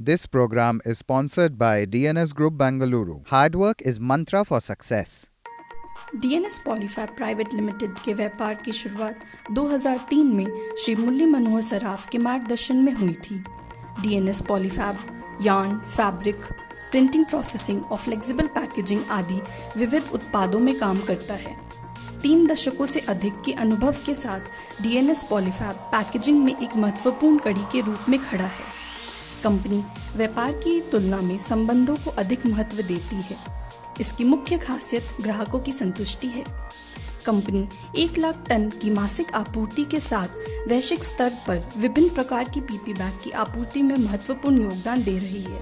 This program is sponsored by DNS Group Bangalore. Hard work is mantra for success. DNS Polyfab private limited के व्यापार की शुरुआत 2003 में श्री मुरली मनोहर सराफ के मार्गदर्शन में हुई थी। DNS Polyfab yarn, fabric, printing, processing और फ्लेक्सिबल पैकेजिंग आदि विविध उत्पादों में काम करता है। 3 दशकों से अधिक के अनुभव के साथ डीएनएस पॉलीफैब पैकेजिंग में एक महत्वपूर्ण कड़ी के रूप में खड़ा है। कंपनी व्यापार की तुलना में संबंधों को अधिक महत्व देती है। इसकी मुख्य खासियत ग्राहकों की संतुष्टि है। कंपनी 1 लाख टन की मासिक आपूर्ति के साथ वैश्विक स्तर पर विभिन्न प्रकार की पीपी बैग की आपूर्ति में महत्वपूर्ण योगदान दे रही है।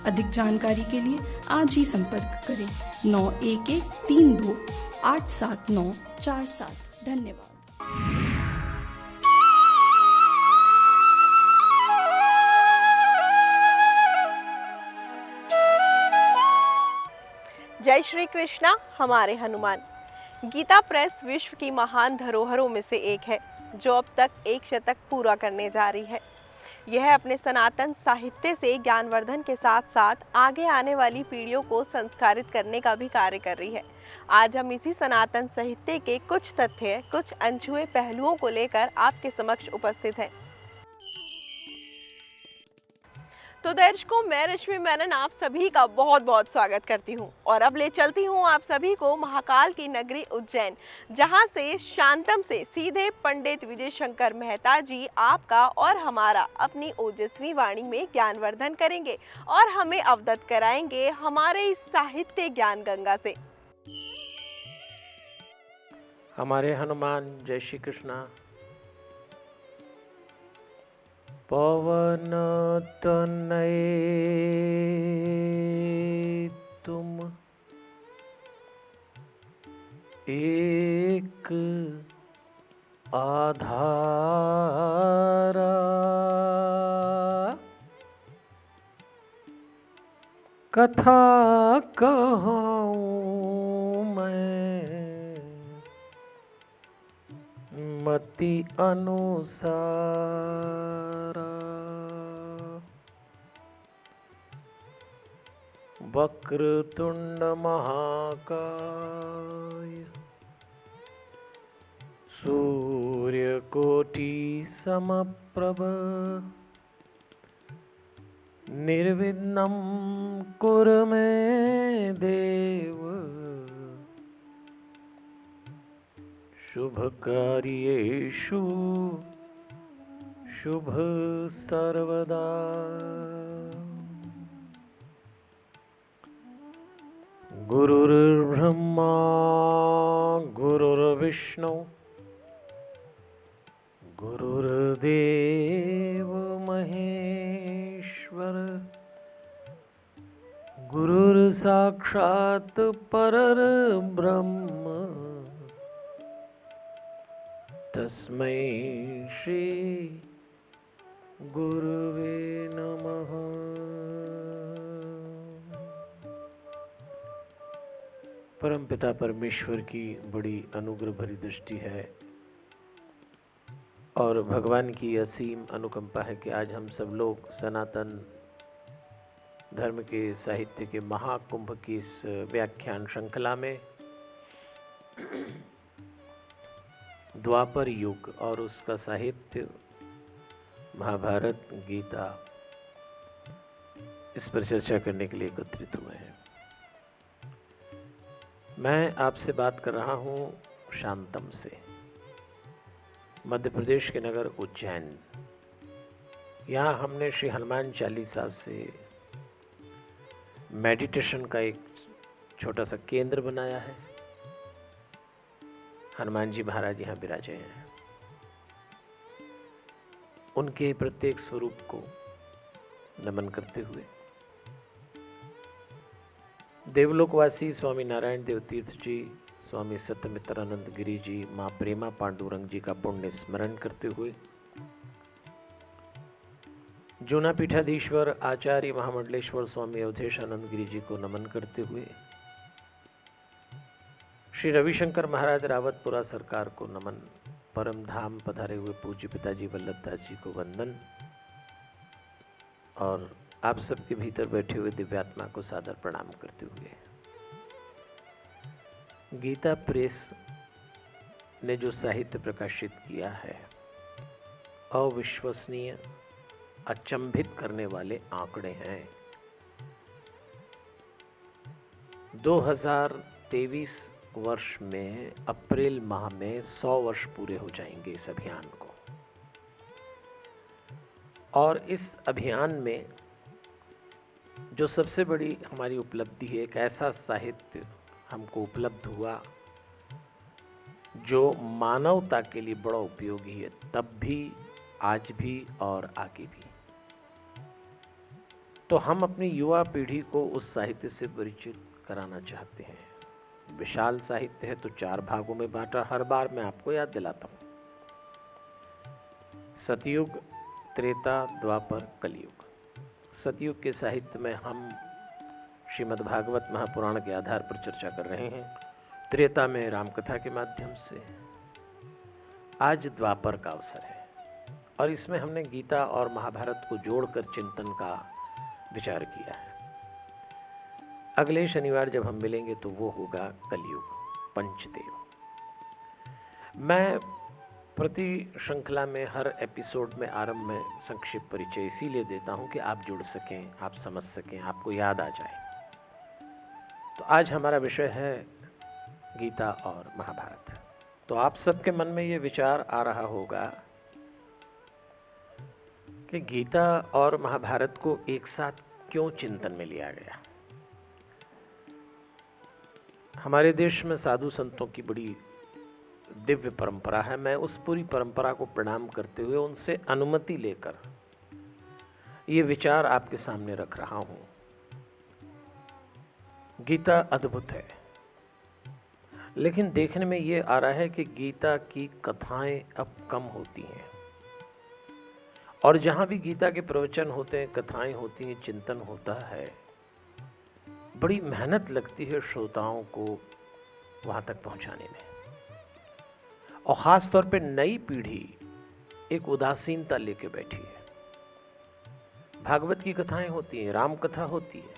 अधिक जानकारी के लिए आज ही संपर्क करें 9132879947। धन्यवाद। जय श्री कृष्णा। हमारे हनुमान। गीता प्रेस विश्व की महान धरोहरों में से एक है जो अब तक 1 शतक पूरा करने जा रही है। यह अपने सनातन साहित्य से ज्ञानवर्धन के साथ साथ आगे आने वाली पीढ़ियों को संस्कारित करने का भी कार्य कर रही है। आज हम इसी सनातन साहित्य के कुछ तथ्य, कुछ अनछुए पहलुओं को लेकर आपके समक्ष उपस्थित हैं। तो दर्शकों, मैं रश्मि मेनन आप सभी का बहुत बहुत स्वागत करती हूं और अब ले चलती हूं आप सभी को महाकाल की नगरी उज्जैन, जहां से शांतम से सीधे पंडित विजय शंकर मेहता जी आपका और हमारा अपनी ओजस्वी वाणी में ज्ञानवर्धन करेंगे और हमें अवगत कराएंगे हमारे इस साहित्य ज्ञान गंगा से। हमारे हनुमान। जय श्री कृष्णा। पवन तनय तुम एक आधारा, कथा कहूँ मैं मति अनुसारा। वक्रतुंड महाकाय, सूर्यकोटि समप्रभ, निर्विघ्नं कुरु मे देव, शुभकार्येषु शुभ सर्वदा। गुरुर्ब्रह्मा गुरुर्विष्णु गुरुर्देव महेश्वर, गुरुर्साक्षात् परब्रह्म, तस्मै श्री गुरुवे नमः। परमपिता परमेश्वर की बड़ी अनुग्रह भरी दृष्टि है और भगवान की असीम अनुकंपा है कि आज हम सब लोग सनातन धर्म के साहित्य के महाकुंभ की इस व्याख्यान श्रृंखला में द्वापर युग और उसका साहित्य, महाभारत, गीता, इस पर चर्चा करने के लिए एकत्रित हुए हैं। मैं आपसे बात कर रहा हूँ शांतम से, मध्य प्रदेश के नगर उज्जैन। यहाँ हमने श्री हनुमान चालीसा से मेडिटेशन का एक छोटा सा केंद्र बनाया है। हनुमान जी महाराज यहाँ विराजे हैं। उनके प्रत्येक स्वरूप को नमन करते हुए देवलोकवासी स्वामी नारायण देव तीर्थ जी, स्वामी सत्यमित्रानंद गिरी जी, माँ प्रेमा पांडुरंग जी का पुण्य स्मरण करते हुए, जूना पीठाधीश्वर आचार्य महामंडलेश्वर स्वामी अवधेशानंद गिरी जी को नमन करते हुए, श्री रविशंकर महाराज रावतपुरा सरकार को नमन, परम धाम पधारे हुए पूज्य पिताजी वल्लभदास जी को वंदन और आप सबके भीतर बैठे हुए दिव्यात्मा को सादर प्रणाम करते हुए, गीता प्रेस ने जो साहित्य प्रकाशित किया है, अविश्वसनीय, अचंभित करने वाले आंकड़े हैं। 2023 वर्ष में अप्रैल माह में 100 वर्ष पूरे हो जाएंगे इस अभियान को। और इस अभियान में जो सबसे बड़ी हमारी उपलब्धि है, एक ऐसा साहित्य हमको उपलब्ध हुआ जो मानवता के लिए बड़ा उपयोगी है, तब भी, आज भी और आगे भी। तो हम अपनी युवा पीढ़ी को उस साहित्य से परिचित कराना चाहते हैं। विशाल साहित्य है तो 4 भागों में बांटा। हर बार मैं आपको याद दिलाता हूँ, सतयुग, त्रेता, द्वापर, कलयुग। सतयुग के साहित्य में हम श्रीमद् भागवत महापुराण के आधार पर चर्चा कर रहे हैं। त्रेता में रामकथा के माध्यम से। आज द्वापर का अवसर है और इसमें हमने गीता और महाभारत को जोड़कर चिंतन का विचार किया है। अगले शनिवार जब हम मिलेंगे तो वो होगा कलयुग, पंचदेव। मैं प्रति श्रृंखला में हर एपिसोड में आरंभ में संक्षिप्त परिचय इसीलिए देता हूं कि आप जुड़ सकें, आप समझ सकें, आपको याद आ जाए। तो आज हमारा विषय है गीता और महाभारत। तो आप सबके मन में ये विचार आ रहा होगा कि गीता और महाभारत को एक साथ क्यों चिंतन में लिया गया। हमारे देश में साधु संतों की बड़ी दिव्य परंपरा है। मैं उस पूरी परंपरा को प्रणाम करते हुए उनसे अनुमति लेकर ये विचार आपके सामने रख रहा हूं। गीता अद्भुत है, लेकिन देखने में ये आ रहा है कि गीता की कथाएं अब कम होती हैं और जहां भी गीता के प्रवचन होते हैं, कथाएं होती हैं, चिंतन होता है, बड़ी मेहनत लगती है श्रोताओं को वहां तक पहुंचाने में। और खास तौर पे नई पीढ़ी एक उदासीनता लेके बैठी है। भागवत की कथाएं होती हैं, राम कथा होती है,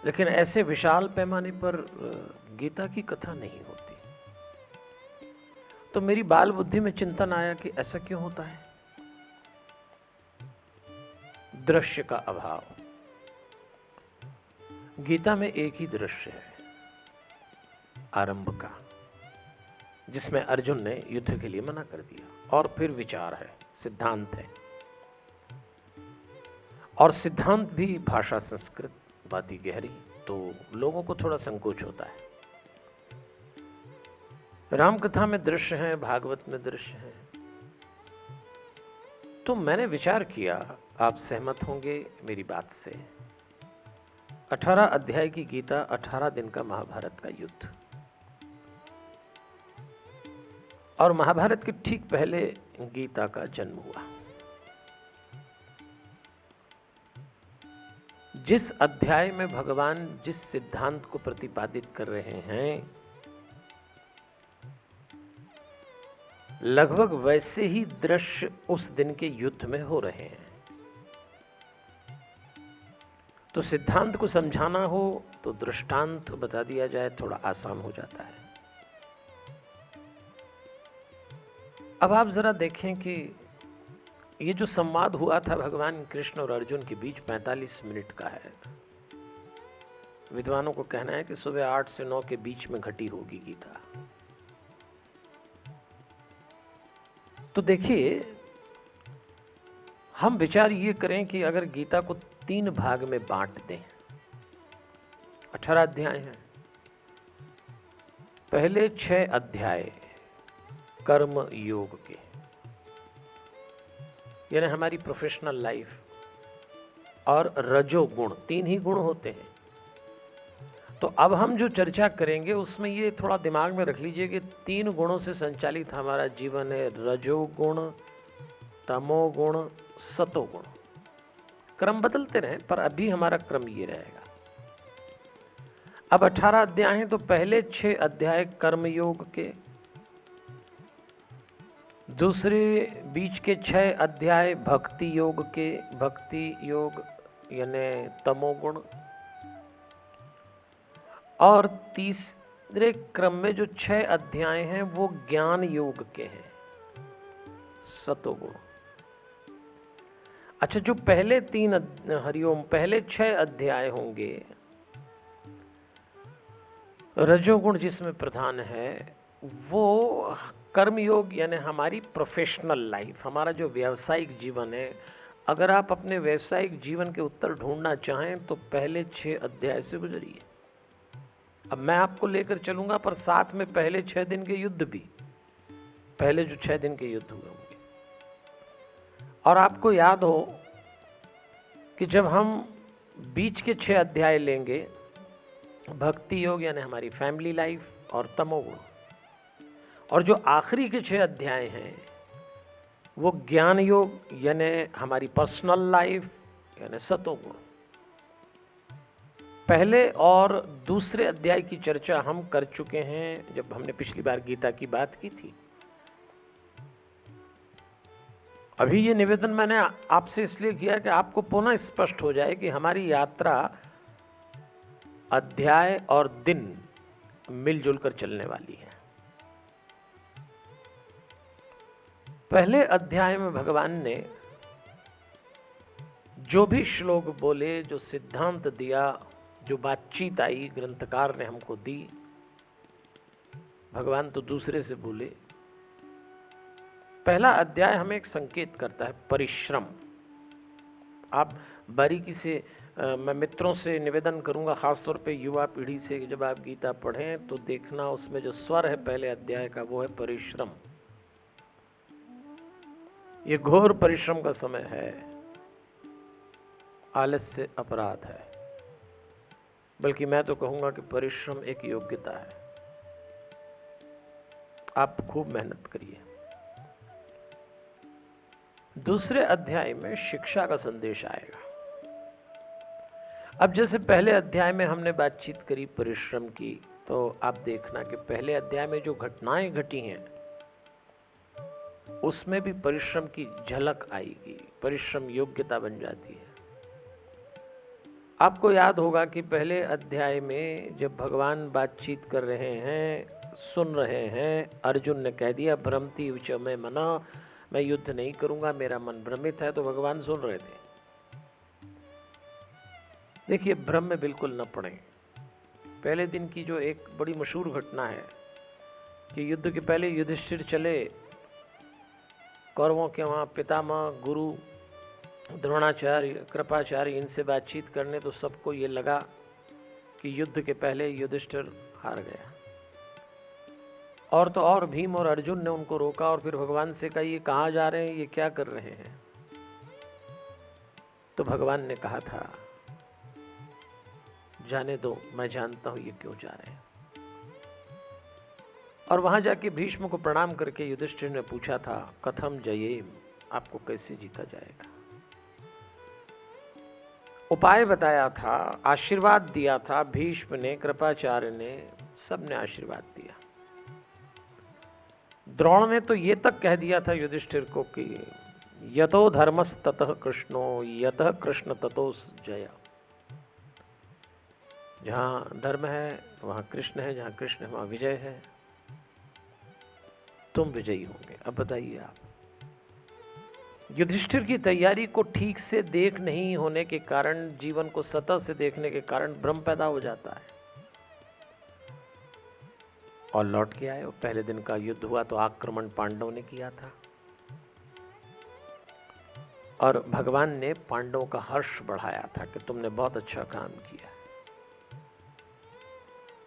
लेकिन ऐसे विशाल पैमाने पर गीता की कथा नहीं होती। तो मेरी बाल बुद्धि में चिंतन आया कि ऐसा क्यों होता है। दृश्य का अभाव। गीता में एक ही दृश्य है, आरंभ का, जिसमें अर्जुन ने युद्ध के लिए मना कर दिया। और फिर विचार है, सिद्धांत है, और सिद्धांत भी भाषा संस्कृत, बाती गहरी, तो लोगों को थोड़ा संकोच होता है। रामकथा में दृश्य है, भागवत में दृश्य है। तो मैंने विचार किया, आप सहमत होंगे मेरी बात से, 18 अध्याय की गीता, 18 दिन का महाभारत का युद्ध। और महाभारत के ठीक पहले गीता का जन्म हुआ। जिस अध्याय में भगवान जिस सिद्धांत को प्रतिपादित कर रहे हैं, लगभग वैसे ही दृश्य उस दिन के युद्ध में हो रहे हैं। तो सिद्धांत को समझाना हो तो दृष्टांत बता दिया जाए, थोड़ा आसान हो जाता है। अब आप जरा देखें कि ये जो संवाद हुआ था भगवान कृष्ण और अर्जुन के बीच, 45 मिनट का है। विद्वानों को कहना है कि सुबह 8 से 9 के बीच में घटी होगी गीता। तो देखिए, हम विचार ये करें कि अगर गीता को 3 भाग में बांट दें, 18 अध्याय हैं, पहले 6 अध्याय कर्म योग के, यानी हमारी प्रोफेशनल लाइफ, और रजोगुण, 3 ही गुण होते हैं। तो अब हम जो चर्चा करेंगे उसमें ये थोड़ा दिमाग में रख लीजिए कि 3 गुणों से संचालित हमारा जीवन है, रजोगुण, तमोगुण, सतोगुण। क्रम बदलते रहे पर अभी हमारा क्रम ये रहेगा। अब 18 अध्याय हैं, तो पहले 6 अध्याय कर्मयोग के, दूसरे बीच के 6 अध्याय भक्ति योग यानी तमोगुण, और तीसरे क्रम में जो 6 अध्याय हैं वो ज्ञान योग के हैं, सतोगुण। अच्छा, जो पहले 3 हरिओम, पहले 6 अध्याय होंगे रजोगुण जिसमें प्रधान है, वो कर्म योग यानी हमारी प्रोफेशनल लाइफ, हमारा जो व्यावसायिक जीवन है। अगर आप अपने व्यावसायिक जीवन के उत्तर ढूंढना चाहें तो पहले 6 अध्याय से गुजरिए। अब मैं आपको लेकर चलूंगा, पर साथ में पहले 6 दिन के युद्ध भी, पहले जो 6 दिन के युद्ध हुए होंगे। और आपको याद हो कि जब हम बीच के 6 अध्याय लेंगे, भक्ति योग यानी हमारी फैमिली लाइफ और तमोगुण, और जो आखिरी के 6 अध्याय हैं वो ज्ञान योग यानी हमारी पर्सनल लाइफ यानी सतोगुण। पहले और दूसरे अध्याय की चर्चा हम कर चुके हैं जब हमने पिछली बार गीता की बात की थी। अभी ये निवेदन मैंने आपसे इसलिए किया कि आपको पुनः स्पष्ट हो जाए कि हमारी यात्रा अध्याय और दिन मिलजुल कर चलने वाली है। पहले अध्याय में भगवान ने जो भी श्लोक बोले, जो सिद्धांत दिया, जो बातचीत आई, ग्रंथकार ने हमको दी, भगवान तो दूसरे से बोले। पहला अध्याय हमें एक संकेत करता है, परिश्रम। आप बारीकी से मैं मित्रों से निवेदन करूंगा, खासतौर पे युवा पीढ़ी से, कि जब आप गीता पढ़ें तो देखना उसमें जो स्वर है पहले अध्याय का वो है परिश्रम। ये घोर परिश्रम का समय है, आलस्य अपराध है, बल्कि मैं तो कहूंगा कि परिश्रम एक योग्यता है। आप खूब मेहनत करिए। दूसरे अध्याय में शिक्षा का संदेश आएगा। अब जैसे पहले अध्याय में हमने बातचीत करी परिश्रम की, तो आप देखना कि पहले अध्याय में जो घटनाएं घटी हैं उसमें भी परिश्रम की झलक आएगी, परिश्रम योग्यता बन जाती है। आपको याद होगा कि पहले अध्याय में जब भगवान बातचीत कर रहे हैं, सुन रहे हैं, अर्जुन ने कह दिया भ्रमति उच में मना, मैं युद्ध नहीं करूंगा, मेरा मन भ्रमित है, तो भगवान सुन रहे थे। देखिए, भ्रम में बिल्कुल न पड़े। पहले दिन की जो एक बड़ी मशहूर घटना है कि युद्ध के पहले युधिष्ठिर चले कौरवों के वहाँ पितामह, गुरु द्रोणाचार्य, कृपाचार्य, इनसे बातचीत करने, तो सबको ये लगा कि युद्ध के पहले युधिष्ठिर हार गया। और तो और भीम और अर्जुन ने उनको रोका और फिर भगवान से कहा, ये कहाँ जा रहे हैं, ये क्या कर रहे हैं? तो भगवान ने कहा था, जाने दो, मैं जानता हूं ये क्यों जा रहे हैं। और वहां जाके भीष्म को प्रणाम करके युधिष्ठिर ने पूछा था, कथम जयेम, आपको कैसे जीता जाएगा? उपाय बताया था, आशीर्वाद दिया था भीष्म ने, कृपाचार्य ने, सबने आशीर्वाद दिया। द्रोण ने तो ये तक कह दिया था युधिष्ठिर को कि यतो धर्मस् ततः कृष्णो, यतः कृष्ण ततो जय। जहां धर्म है वहां कृष्ण है, जहां कृष्ण है वहां विजय है, तुम विजयी होंगे। अब बताइए आप, युधिष्ठिर की तैयारी को ठीक से देख नहीं होने के कारण, जीवन को सतह से देखने के कारण भ्रम पैदा हो जाता है। और लौट के आए, पहले दिन का युद्ध हुआ तो आक्रमण पांडवों ने किया था और भगवान ने पांडवों का हर्ष बढ़ाया था कि तुमने बहुत अच्छा काम किया।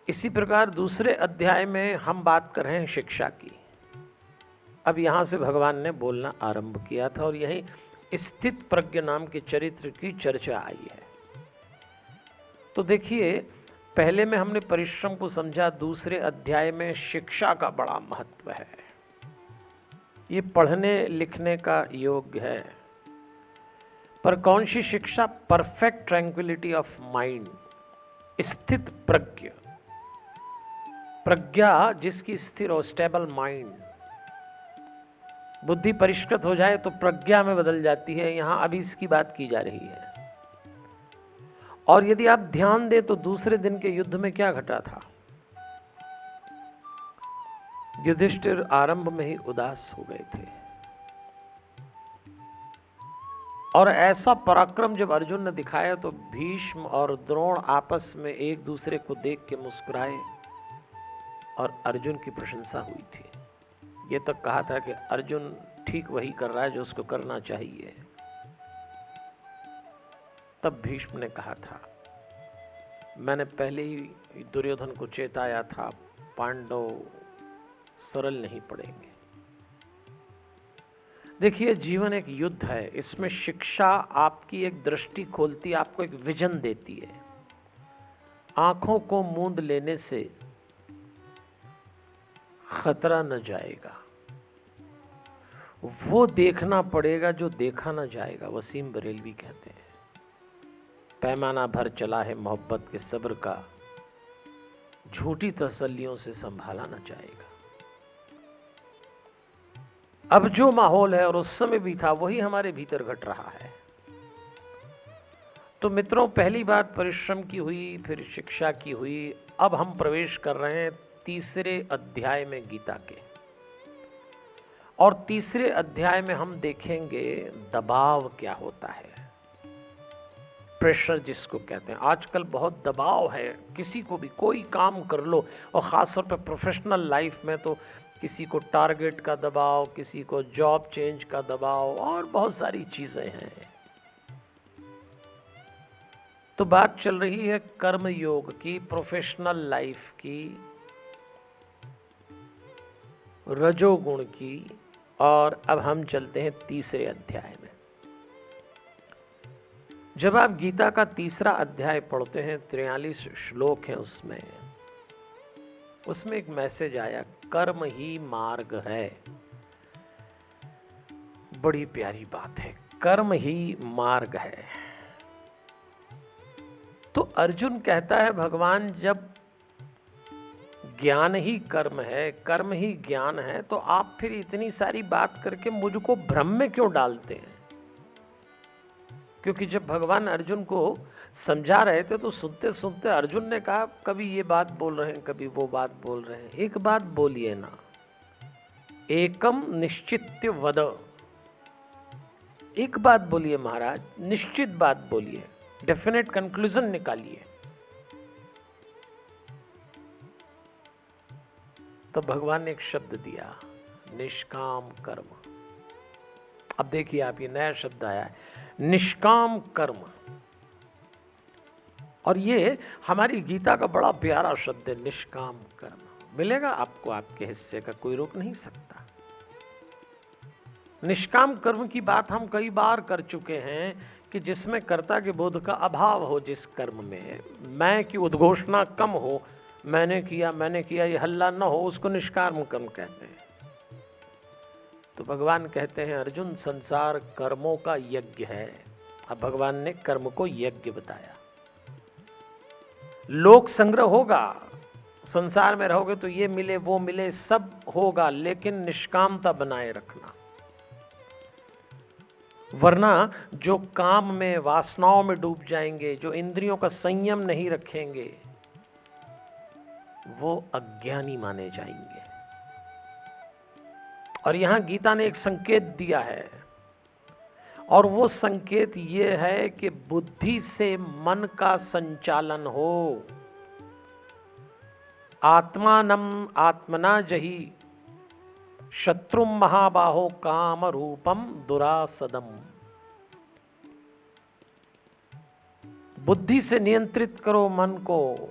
इसी प्रकार दूसरे अध्याय में हम बात कर रहे हैं शिक्षा की। अब यहां से भगवान ने बोलना आरंभ किया था और यही स्थित प्रज्ञ नाम के चरित्र की चर्चा आई है। तो देखिए, पहले में हमने परिश्रम को समझा, दूसरे अध्याय में शिक्षा का बड़ा महत्व है। ये पढ़ने लिखने का योग्य है, पर कौन सी शिक्षा? परफेक्ट ट्रैंक्विलिटी ऑफ माइंड, स्थित प्रज्ञ, प्रज्ञा जिसकी स्थिर और स्टेबल माइंड, बुद्धि परिष्कृत हो जाए तो प्रज्ञा में बदल जाती है। यहां अभी इसकी बात की जा रही है। और यदि आप ध्यान दें तो दूसरे दिन के युद्ध में क्या घटा था? युधिष्ठिर आरंभ में ही उदास हो गए थे, और ऐसा पराक्रम जब अर्जुन ने दिखाया तो भीष्म और द्रोण आपस में एक दूसरे को देख के मुस्कुराए और अर्जुन की प्रशंसा हुई थी। ये तक कहा था कि अर्जुन ठीक वही कर रहा है जो उसको करना चाहिए। तब भीष्म ने कहा था, मैंने पहले ही दुर्योधन को चेताया था, पांडव सरल नहीं पड़ेंगे। देखिए, जीवन एक युद्ध है। इसमें शिक्षा आपकी एक दृष्टि खोलती, आपको एक विजन देती है। आंखों को मूंद लेने से खतरा न जाएगा, वो देखना पड़ेगा जो देखा न जाएगा। वसीम बरेलवी कहते हैं, पैमाना भर चला है मोहब्बत के सब्र का, झूठी तसल्लियों से संभाला न जाएगा। अब जो माहौल है और उस समय भी था, वही हमारे भीतर घट रहा है। तो मित्रों, पहली बात परिश्रम की हुई, फिर शिक्षा की हुई। अब हम प्रवेश कर रहे हैं तीसरे अध्याय में गीता के, और तीसरे अध्याय में हम देखेंगे दबाव क्या होता है। प्रेशर जिसको कहते हैं। आजकल बहुत दबाव है, किसी को भी कोई काम कर लो, और ख़ासतौर पर प्रोफेशनल लाइफ में तो किसी को टारगेट का दबाव, किसी को जॉब चेंज का दबाव, और बहुत सारी चीज़ें हैं। तो बात चल रही है कर्म योग की, प्रोफेशनल लाइफ की, रजोगुण की, और अब हम चलते हैं तीसरे अध्याय में। जब आप गीता का तीसरा अध्याय पढ़ते हैं, 43 श्लोक हैं उसमें एक मैसेज आया, कर्म ही मार्ग है। बड़ी प्यारी बात है, कर्म ही मार्ग है। तो अर्जुन कहता है, भगवान जब ज्ञान ही कर्म है, कर्म ही ज्ञान है, तो आप फिर इतनी सारी बात करके मुझको भ्रम में क्यों डालते हैं? क्योंकि जब भगवान अर्जुन को समझा रहे थे तो सुनते सुनते अर्जुन ने कहा, कभी ये बात बोल रहे हैं, कभी वो बात बोल रहे हैं। एक बात बोलिए ना, एकम निश्चित्य वद। एक बात बोलिए महाराज, निश्चित बात बोलिए, डेफिनेट कंक्लूजन निकालिए। तो भगवान ने एक शब्द दिया, निष्काम कर्म। अब देखिए आप, ये नया शब्द आया है, निष्काम कर्म। और ये हमारी गीता का बड़ा प्यारा शब्द है, निष्काम कर्म। मिलेगा आपको, आपके हिस्से का कोई रोक नहीं सकता। निष्काम कर्म की बात हम कई बार कर चुके हैं कि जिसमें कर्ता के बोध का अभाव हो, जिस कर्म में मैं की उद्घोषणा कम हो, मैंने किया ये हल्ला न हो, उसको निष्काम कर्म कहते हैं। तो भगवान कहते हैं, अर्जुन संसार कर्मों का यज्ञ है। अब भगवान ने कर्म को यज्ञ बताया। लोक संग्रह होगा, संसार में रहोगे तो ये मिले वो मिले सब होगा, लेकिन निष्कामता बनाए रखना। वरना जो काम में, वासनाओं में डूब जाएंगे, जो इंद्रियों का संयम नहीं रखेंगे, वो अज्ञानी माने जाएंगे। और यहां गीता ने एक संकेत दिया है, और वो संकेत ये है कि बुद्धि से मन का संचालन हो। आत्मानम आत्मना जहि शत्रुम महाबाहो काम रूपम दुरासदम। बुद्धि से नियंत्रित करो मन को।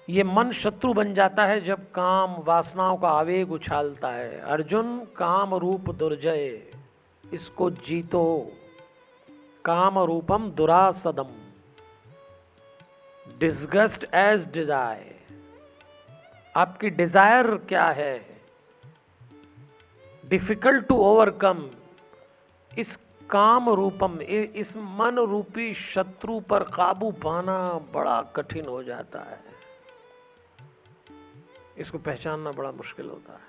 ये मन शत्रु बन जाता है जब काम, वासनाओं का आवेग उछालता है। अर्जुन, काम रूप दुर्जय, इसको जीतो। काम रूपम दुरासदम, डिस्गस्ट एज डिजायर। आपकी डिजायर क्या है? Difficult to overcome. इस काम रूपम, इस मन रूपी शत्रु पर काबू पाना बड़ा कठिन हो जाता है। इसको पहचानना बड़ा मुश्किल होता है।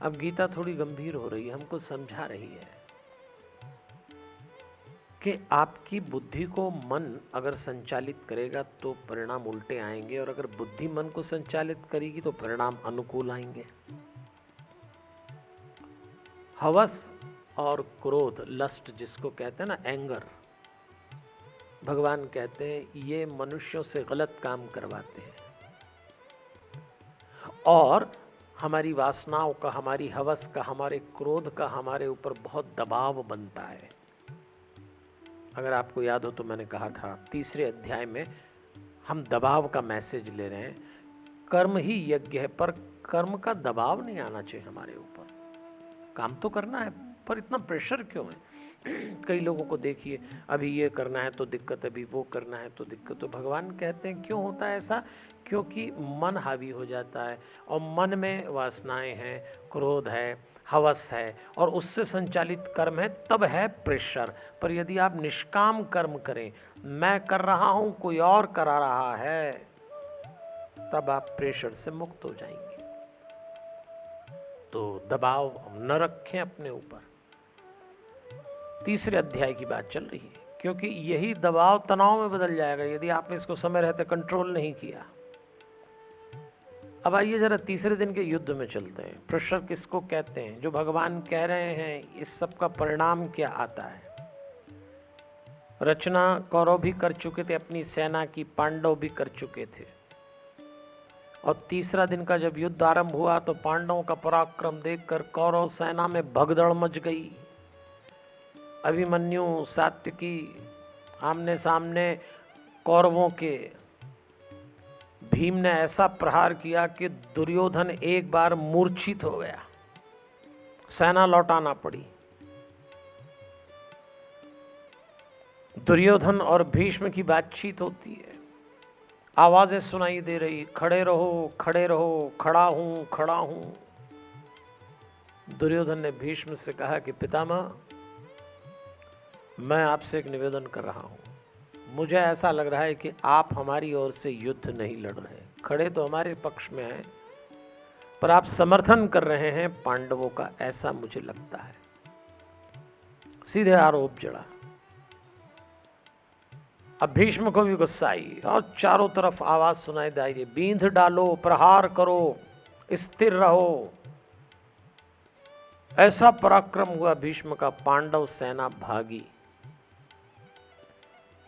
अब गीता थोड़ी गंभीर हो रही है, हमको समझा रही है कि आपकी बुद्धि को मन अगर संचालित करेगा तो परिणाम उल्टे आएंगे, और अगर बुद्धि मन को संचालित करेगी तो परिणाम अनुकूल आएंगे। हवस और क्रोध, लस्ट जिसको कहते हैं ना, एंगर, भगवान कहते हैं ये मनुष्यों से गलत काम करवाते हैं और हमारी वासनाओं का, हमारी हवस का, हमारे क्रोध का हमारे ऊपर बहुत दबाव बनता है। अगर आपको याद हो तो मैंने कहा था तीसरे अध्याय में हम दबाव का मैसेज ले रहे हैं। कर्म ही यज्ञ है, पर कर्म का दबाव नहीं आना चाहिए हमारे ऊपर। काम तो करना है, पर इतना प्रेशर क्यों है? कई लोगों को देखिए, अभी ये करना है तो दिक्कत, अभी वो करना है तो दिक्कत। तो भगवान कहते हैं क्यों होता है ऐसा? क्योंकि मन हावी हो जाता है और मन में वासनाएं हैं, क्रोध है, हवस है और उससे संचालित कर्म है, तब है प्रेशर। पर यदि आप निष्काम कर्म करें, मैं कर रहा हूं कोई और करा रहा है, तब आप प्रेशर से मुक्त हो जाएंगे। तो दबाव न रखें अपने ऊपर। तीसरे अध्याय की बात चल रही है, क्योंकि यही दबाव तनाव में बदल जाएगा यदि आपने इसको समय रहते कंट्रोल नहीं किया। अब आइए जरा तीसरे दिन के युद्ध में चलते हैं। प्रेशर किसको कहते हैं? जो भगवान कह रहे हैं, इस सब का परिणाम क्या आता है? रचना कौरव भी कर चुके थे अपनी सेना की, पांडव भी कर चुके थे। और तीसरा दिन का जब युद्ध आरंभ हुआ तो पांडवों का पराक्रम देखकर कौरव सेना में भगदड़ मच गई। अभिमन्यु, सात्यकी आमने सामने कौरवों के। भीम ने ऐसा प्रहार किया कि दुर्योधन एक बार मूर्छित हो गया, सेना लौटाना पड़ी। दुर्योधन और भीष्म की बातचीत होती है, आवाजें सुनाई दे रही, खड़े रहो, खड़े रहो, खड़ा हूं, खड़ा हूं। दुर्योधन ने भीष्म से कहा कि पितामह, मैं आपसे एक निवेदन कर रहा हूं। मुझे ऐसा लग रहा है कि आप हमारी ओर से युद्ध नहीं लड़ रहे, खड़े तो हमारे पक्ष में हैं, पर आप समर्थन कर रहे हैं पांडवों का, ऐसा मुझे लगता है। सीधे आरोप जड़ा। अब भीष्म को भी गुस्सा आई और चारों तरफ आवाज सुनाई दे रही, बींध डालो, प्रहार करो, स्थिर रहो। ऐसा पराक्रम हुआ भीष्म का, पांडव सेना भागी।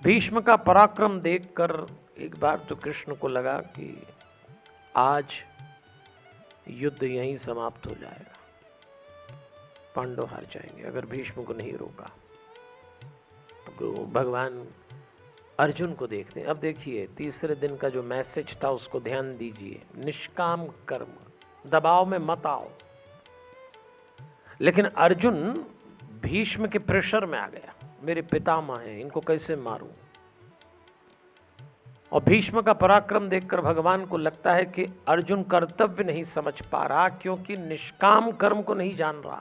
भीष्म का पराक्रम देखकर एक बार तो कृष्ण को लगा कि आज युद्ध यहीं समाप्त हो जाएगा, पांडव हार जाएंगे अगर भीष्म को नहीं रोका। तो भगवान अर्जुन को देखते हैं। अब देखिए तीसरे दिन का जो मैसेज था उसको ध्यान दीजिए। निष्काम कर्म, दबाव में मत आओ। लेकिन अर्जुन भीष्म के प्रेशर में आ गया, मेरे पितामह हैं, इनको कैसे मारूं? और भीष्म का पराक्रम देखकर भगवान को लगता है कि अर्जुन कर्तव्य नहीं समझ पा रहा, क्योंकि निष्काम कर्म को नहीं जान रहा।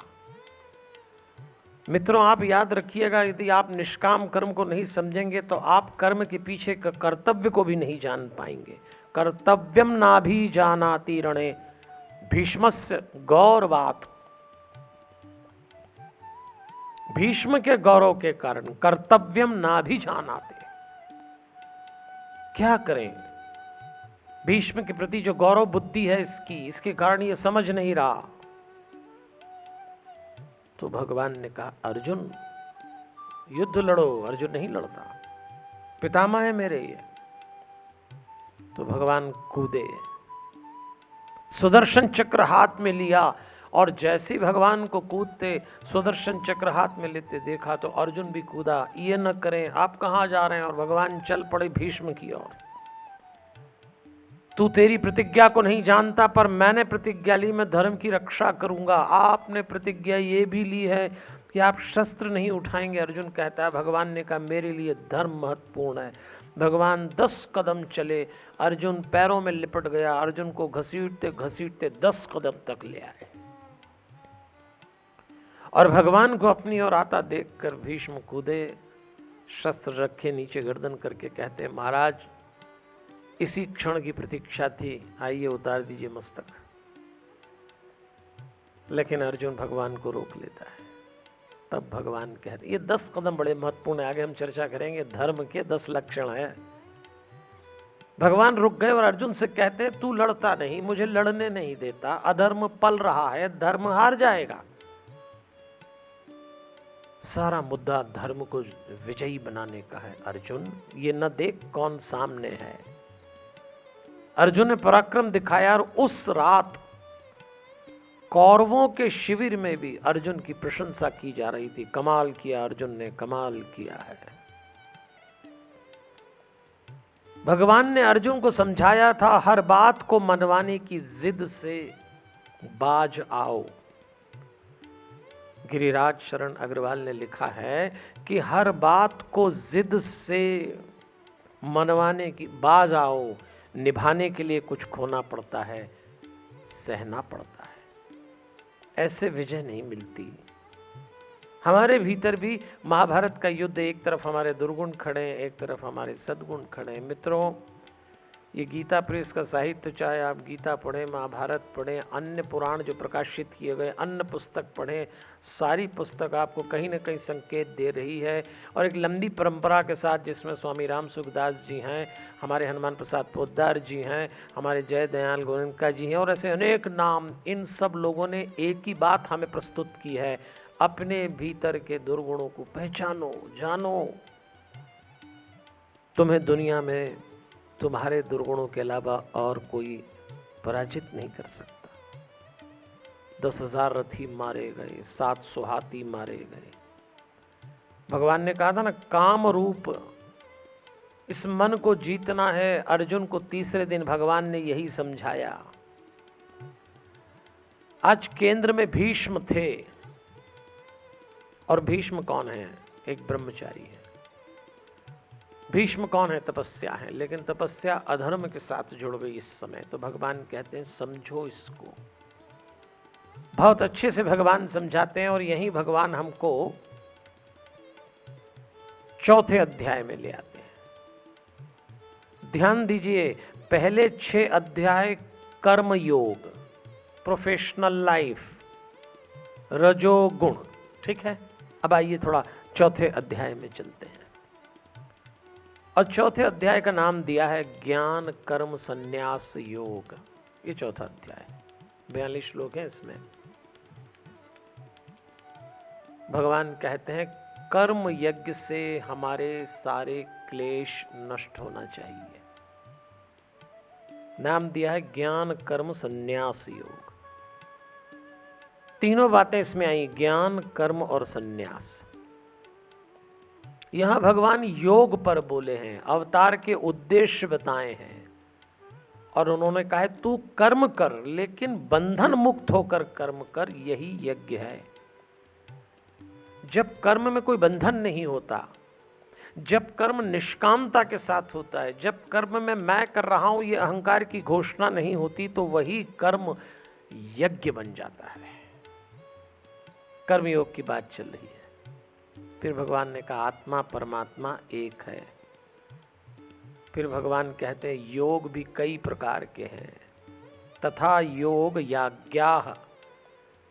मित्रों, आप याद रखिएगा, यदि आप निष्काम कर्म को नहीं समझेंगे तो आप कर्म के पीछे का कर्तव्य को भी नहीं जान पाएंगे। कर्तव्यम नाभि जानाति रणे भीष्मस्य गौरवात्। भीष्म के गौरव के कारण कर्तव्यम नाभि जानाते। क्या करें? भीष्म के प्रति जो गौरव बुद्धि है इसके कारण ये समझ नहीं रहा। तो भगवान ने कहा, अर्जुन युद्ध लड़ो। अर्जुन नहीं लड़ता, पितामह है मेरे ये। तो भगवान कूदे, सुदर्शन चक्र हाथ में लिया, और जैसे ही भगवान को कूदते सुदर्शन चक्र हाथ में लेते देखा तो अर्जुन भी कूदा। ये न करें, आप कहां जा रहे हैं? और भगवान चल पड़े भीष्म की ओर। तू तेरी प्रतिज्ञा को नहीं जानता, पर मैंने प्रतिज्ञा ली, मैं धर्म की रक्षा करूंगा। आपने प्रतिज्ञा ये भी ली है कि आप शस्त्र नहीं उठाएंगे। अर्जुन कहता है, भगवान ने कहा मेरे लिए धर्म महत्वपूर्ण है। भगवान 10 कदम चले, अर्जुन पैरों में लिपट गया। अर्जुन को घसीटते घसीटते 10 कदम तक ले आए, और भगवान को अपनी ओर आता देखकर भीष्म कूदे, शस्त्र रखे नीचे गर्दन करके कहते हैं, महाराज इसी क्षण की प्रतीक्षा थी, आइए उतार दीजिए मस्तक। लेकिन अर्जुन भगवान को रोक लेता है। तब भगवान कहते, ये 10 कदम बड़े महत्वपूर्ण है, आगे हम चर्चा करेंगे। धर्म के 10 लक्षण है। भगवान रुक गए और अर्जुन से कहते हैं, तू लड़ता नहीं, मुझे लड़ने नहीं देता, अधर्म पल रहा है, धर्म हार जाएगा। सारा मुद्दा धर्म को विजयी बनाने का है। अर्जुन, ये न देख कौन सामने है। अर्जुन ने पराक्रम दिखाया और उस रात कौरवों के शिविर में भी अर्जुन की प्रशंसा की जा रही थी। कमाल किया अर्जुन ने, कमाल किया है। भगवान ने अर्जुन को समझाया था, हर बात को मनवाने की जिद से बाज आओ। गिरिराज शरण अग्रवाल ने लिखा है कि हर बात को जिद से मनवाने की बाज आओ। निभाने के लिए कुछ खोना पड़ता है, सहना पड़ता है। ऐसे विजय नहीं मिलती। हमारे भीतर भी महाभारत का युद्ध, एक तरफ हमारे दुर्गुण खड़े हैं, एक तरफ हमारे सद्गुण खड़े हैं। मित्रों, ये गीता प्रेस का साहित्य, चाहे आप गीता पढ़ें, महाभारत पढ़ें, अन्य पुराण जो प्रकाशित किए गए, अन्य पुस्तक पढ़ें, सारी पुस्तक आपको कहीं न कहीं संकेत दे रही है। और एक लंबी परंपरा के साथ, जिसमें स्वामी राम सुखदास जी हैं, हमारे हनुमान प्रसाद पोद्दार जी हैं, हमारे जय दयाल गोरंका जी हैं, और ऐसे अनेक नाम, इन सब लोगों ने एक ही बात हमें प्रस्तुत की है, अपने भीतर के दुर्गुणों को पहचानो, जानो। तुम्हें दुनिया में तुम्हारे दुर्गुणों के अलावा और कोई पराजित नहीं कर सकता। 10,000 रथी मारे गए, 700 हाथी मारे गए। भगवान ने कहा था ना, काम रूप इस मन को जीतना है। अर्जुन को तीसरे दिन भगवान ने यही समझाया। आज केंद्र में भीष्म थे, और भीष्म कौन है? एक ब्रह्मचारी है। भीष्म कौन है? तपस्या है। लेकिन तपस्या अधर्म के साथ जुड़ गई इस समय। तो भगवान कहते हैं, समझो इसको। बहुत अच्छे से भगवान समझाते हैं, और यही भगवान हमको 4थे अध्याय में ले आते हैं। ध्यान दीजिए, पहले 6 अध्याय कर्म योग, प्रोफेशनल लाइफ, रजोगुण, ठीक है। अब आइए थोड़ा 4थे अध्याय में चलते हैं। और 4थे अध्याय का नाम दिया है ज्ञान कर्म संन्यास योग। ये 4था अध्याय, 42 श्लोक है इसमें। भगवान कहते हैं, कर्म यज्ञ से हमारे सारे क्लेश नष्ट होना चाहिए। नाम दिया है ज्ञान कर्म संन्यास योग। तीनों बातें इसमें आई, ज्ञान कर्म और संन्यास। यहां भगवान योग पर बोले हैं, अवतार के उद्देश्य बताए हैं, और उन्होंने कहा है तू कर्म कर, लेकिन बंधन मुक्त होकर कर्म कर, यही यज्ञ है। जब कर्म में कोई बंधन नहीं होता, जब कर्म निष्कामता के साथ होता है, जब कर्म में मैं कर रहा हूं ये अहंकार की घोषणा नहीं होती, तो वही कर्म यज्ञ बन जाता है। कर्मयोग की बात चल रही है। फिर भगवान ने कहा, आत्मा परमात्मा एक है। फिर भगवान कहते हैं, योग भी कई प्रकार के हैं। तथा योग याज्ञाः,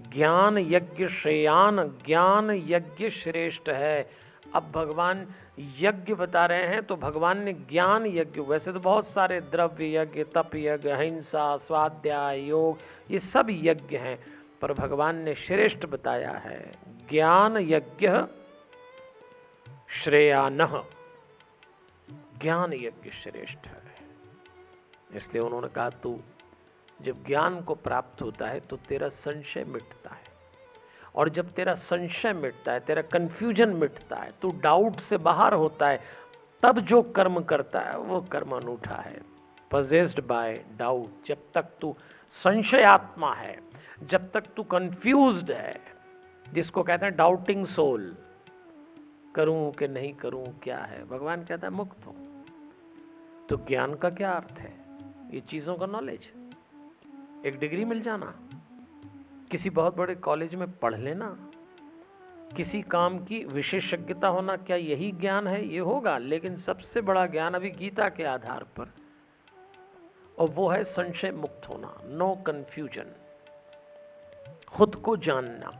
ज्ञान यज्ञ श्रेयान, ज्ञान यज्ञ श्रेष्ठ है। अब भगवान यज्ञ बता रहे हैं, तो भगवान ने ज्ञान यज्ञ, वैसे तो बहुत सारे द्रव्य यज्ञ, तप यज्ञ, अहिंसा, स्वाध्याय, योग, ये सब यज्ञ हैं, पर भगवान ने श्रेष्ठ बताया है, ज्ञान यज्ञ श्रेयानः, ज्ञान यज्ञ श्रेष्ठ है। इसलिए उन्होंने कहा, तू जब ज्ञान को प्राप्त होता है तो तेरा संशय मिटता है, और जब तेरा संशय मिटता है, तेरा कंफ्यूजन मिटता है, तू डाउट से बाहर होता है, तब जो कर्म करता है वो कर्म अनूठा है। पजेस्ड बाय डाउट, जब तक तू संशयात्मा है, जब तक तू कंफ्यूज्ड है, जिसको कहते हैं डाउटिंग सोल, करूं कि नहीं करूं, क्या है, भगवान कहता है मुक्त हो। तो ज्ञान का क्या अर्थ है? ये चीजों का नॉलेज, एक डिग्री मिल जाना, किसी बहुत बड़े कॉलेज में पढ़ लेना, किसी काम की विशेषज्ञता होना, क्या यही ज्ञान है? ये होगा, लेकिन सबसे बड़ा ज्ञान अभी गीता के आधार पर, और वो है संशय मुक्त होना, नो कंफ्यूजन। खुद को जानना।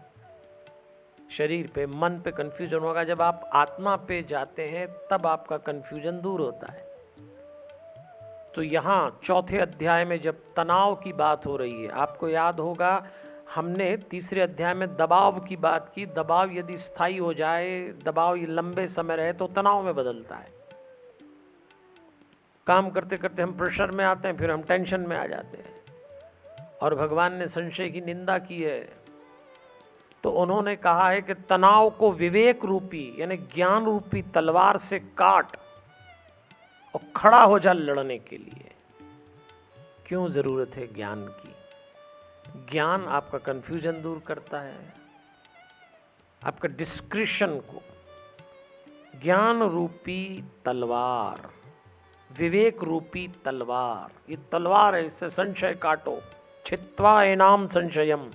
शरीर पे, मन पे कंफ्यूजन होगा, जब आप आत्मा पे जाते हैं तब आपका कंफ्यूजन दूर होता है। तो यहाँ चौथे अध्याय में जब तनाव की बात हो रही है, आपको याद होगा हमने तीसरे अध्याय में दबाव की बात की। दबाव यदि स्थायी हो जाए, दबाव ये लंबे समय रहे तो तनाव में बदलता है। काम करते करते हम प्रेशर में आते हैं, फिर हम टेंशन में आ जाते हैं। और भगवान ने संशय की निंदा की है, तो उन्होंने कहा है कि तनाव को विवेक रूपी यानी ज्ञान रूपी तलवार से काट और खड़ा हो जा लड़ने के लिए। क्यों जरूरत है ज्ञान की? ज्ञान आपका कंफ्यूजन दूर करता है, आपका डिस्क्रिशन को। ज्ञान रूपी तलवार, विवेक रूपी तलवार, ये तलवार है, इससे संशय काटो। छित्त्वा एनाम संशयम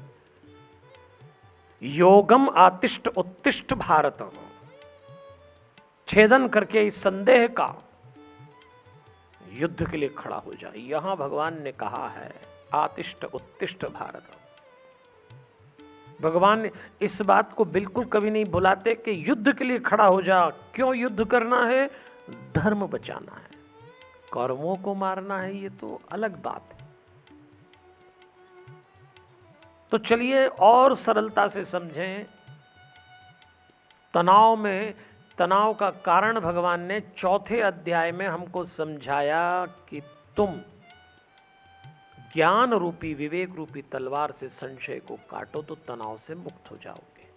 योगम आतिष्ठ उत्तिष्ठ भारत। छेदन करके इस संदेह का युद्ध के लिए खड़ा हो जाए। यहां भगवान ने कहा है आतिष्ठ उत्तिष्ठ भारत। भगवान इस बात को बिल्कुल कभी नहीं भुलाते कि युद्ध के लिए खड़ा हो जा। क्यों युद्ध करना है? धर्म बचाना है, कर्मों को मारना है, ये तो अलग बात है। तो चलिए और सरलता से समझें। तनाव का कारण भगवान ने चौथे अध्याय में हमको समझाया कि तुम ज्ञान रूपी विवेक रूपी तलवार से संशय को काटो तो तनाव से मुक्त हो जाओगे।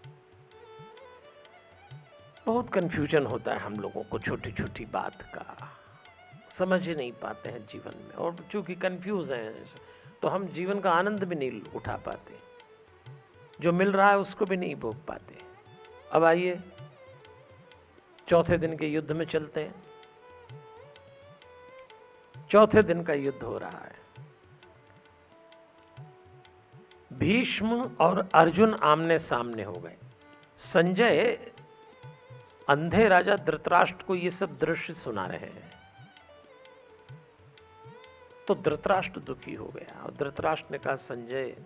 बहुत कंफ्यूजन होता है हम लोगों को छोटी छोटी बात का, समझ ही नहीं पाते हैं जीवन में। और चूंकि कंफ्यूज हैं तो हम जीवन का आनंद भी नहीं उठा पाते, जो मिल रहा है उसको भी नहीं भोग पाते। अब आइए चौथे दिन के युद्ध में चलते हैं। चौथे दिन का युद्ध हो रहा है। भीष्म और अर्जुन आमने सामने हो गए। संजय अंधे राजा धृतराष्ट्र को ये सब दृश्य सुना रहे हैं। तो धृतराष्ट्र दुखी हो गया और धृतराष्ट्र ने कहा, संजय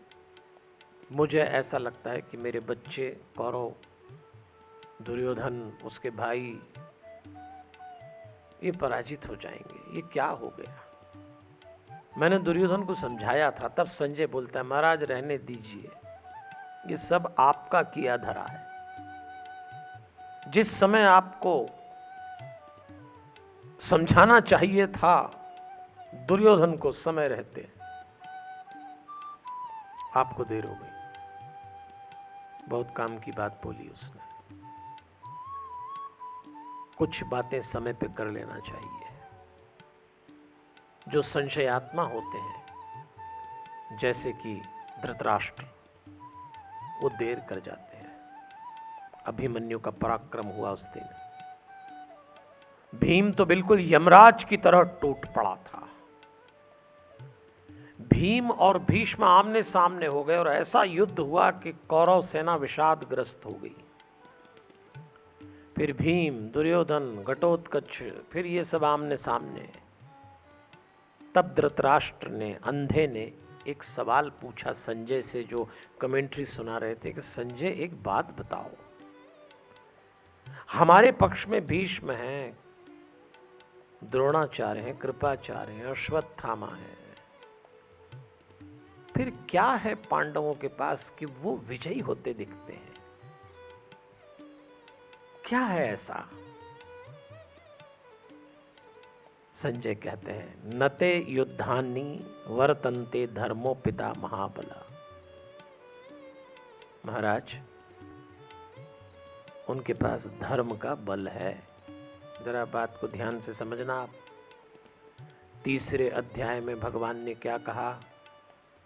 मुझे ऐसा लगता है कि मेरे बच्चे कौरव, दुर्योधन, उसके भाई, ये पराजित हो जाएंगे। ये क्या हो गया? मैंने दुर्योधन को समझाया था। तब संजय बोलता है, महाराज रहने दीजिए, ये सब आपका किया धरा है। जिस समय आपको समझाना चाहिए था दुर्योधन को समय रहते, आपको देर हो गई। बहुत काम की बात बोली उसने। कुछ बातें समय पे कर लेना चाहिए। जो संशयात्मा होते हैं जैसे कि धृतराष्ट्र, वो देर कर जाते हैं। अभिमन्यु का पराक्रम हुआ उस दिन। भीम तो बिल्कुल यमराज की तरह टूट पड़ा था। भीम और भीष्म आमने सामने हो गए और ऐसा युद्ध हुआ कि कौरव सेना विषादग्रस्त हो गई। फिर भीम, दुर्योधन, घटोत्कच, फिर ये सब आमने सामने। तब धृतराष्ट्र ने, अंधे ने, एक सवाल पूछा संजय से, जो कमेंट्री सुना रहे थे, कि संजय एक बात बताओ, हमारे पक्ष में भीष्म हैं, द्रोणाचार्य हैं, कृपाचार्य हैं, अश्वत्थामा हैं, फिर क्या है पांडवों के पास कि वो विजयी होते दिखते हैं? क्या है ऐसा? संजय कहते हैं, नते युद्धानि वर्तन्ते धर्मो पिता महाबला। महाराज, उनके पास धर्म का बल है। जरा बात को ध्यान से समझना आप। तीसरे अध्याय में भगवान ने क्या कहा?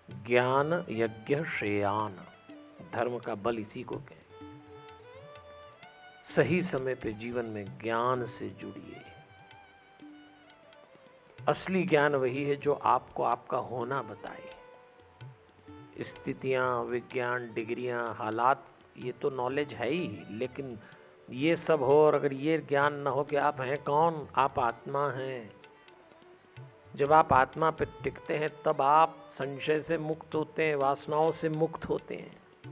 ज्ञान यज्ञ श्रेयान। धर्म का बल इसी को कहें। सही समय पे जीवन में ज्ञान से जुड़िए। असली ज्ञान वही है जो आपको आपका होना बताए। स्थितियां, विज्ञान, डिग्रियां, हालात, ये तो नॉलेज है ही, लेकिन ये सब हो और अगर ये ज्ञान ना हो कि आप हैं कौन, आप आत्मा हैं। जब आप आत्मा पर टिकते हैं तब आप संशय से मुक्त होते हैं, वासनाओं से मुक्त होते हैं।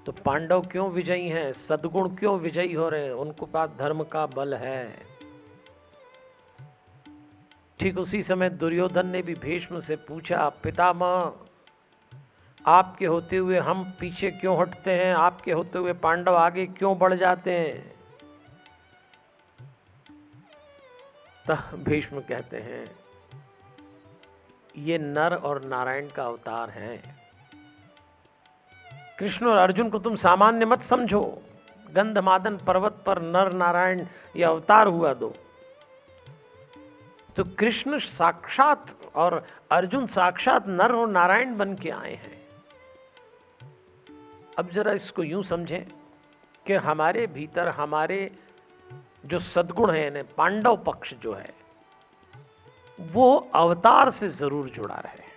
तो पांडव क्यों विजयी हैं, सद्गुण क्यों विजयी हो रहे हैं? उनको पास धर्म का बल है। ठीक उसी समय दुर्योधन ने भी भीष्म से पूछा, पितामह आपके होते हुए हम पीछे क्यों हटते हैं, आपके होते हुए पांडव आगे क्यों बढ़ जाते हैं? तब भीष्म कहते हैं, ये नर और नारायण का अवतार है। कृष्ण और अर्जुन को तुम सामान्य मत समझो। गंधमादन पर्वत पर नर नारायण ये अवतार हुआ दो, तो कृष्ण साक्षात और अर्जुन साक्षात नर और नारायण बन के आए हैं। अब जरा इसको यूं समझें कि हमारे भीतर हमारे जो सद्गुण है, यानी पांडव पक्ष जो है, वो अवतार से जरूर जुड़ा रहे।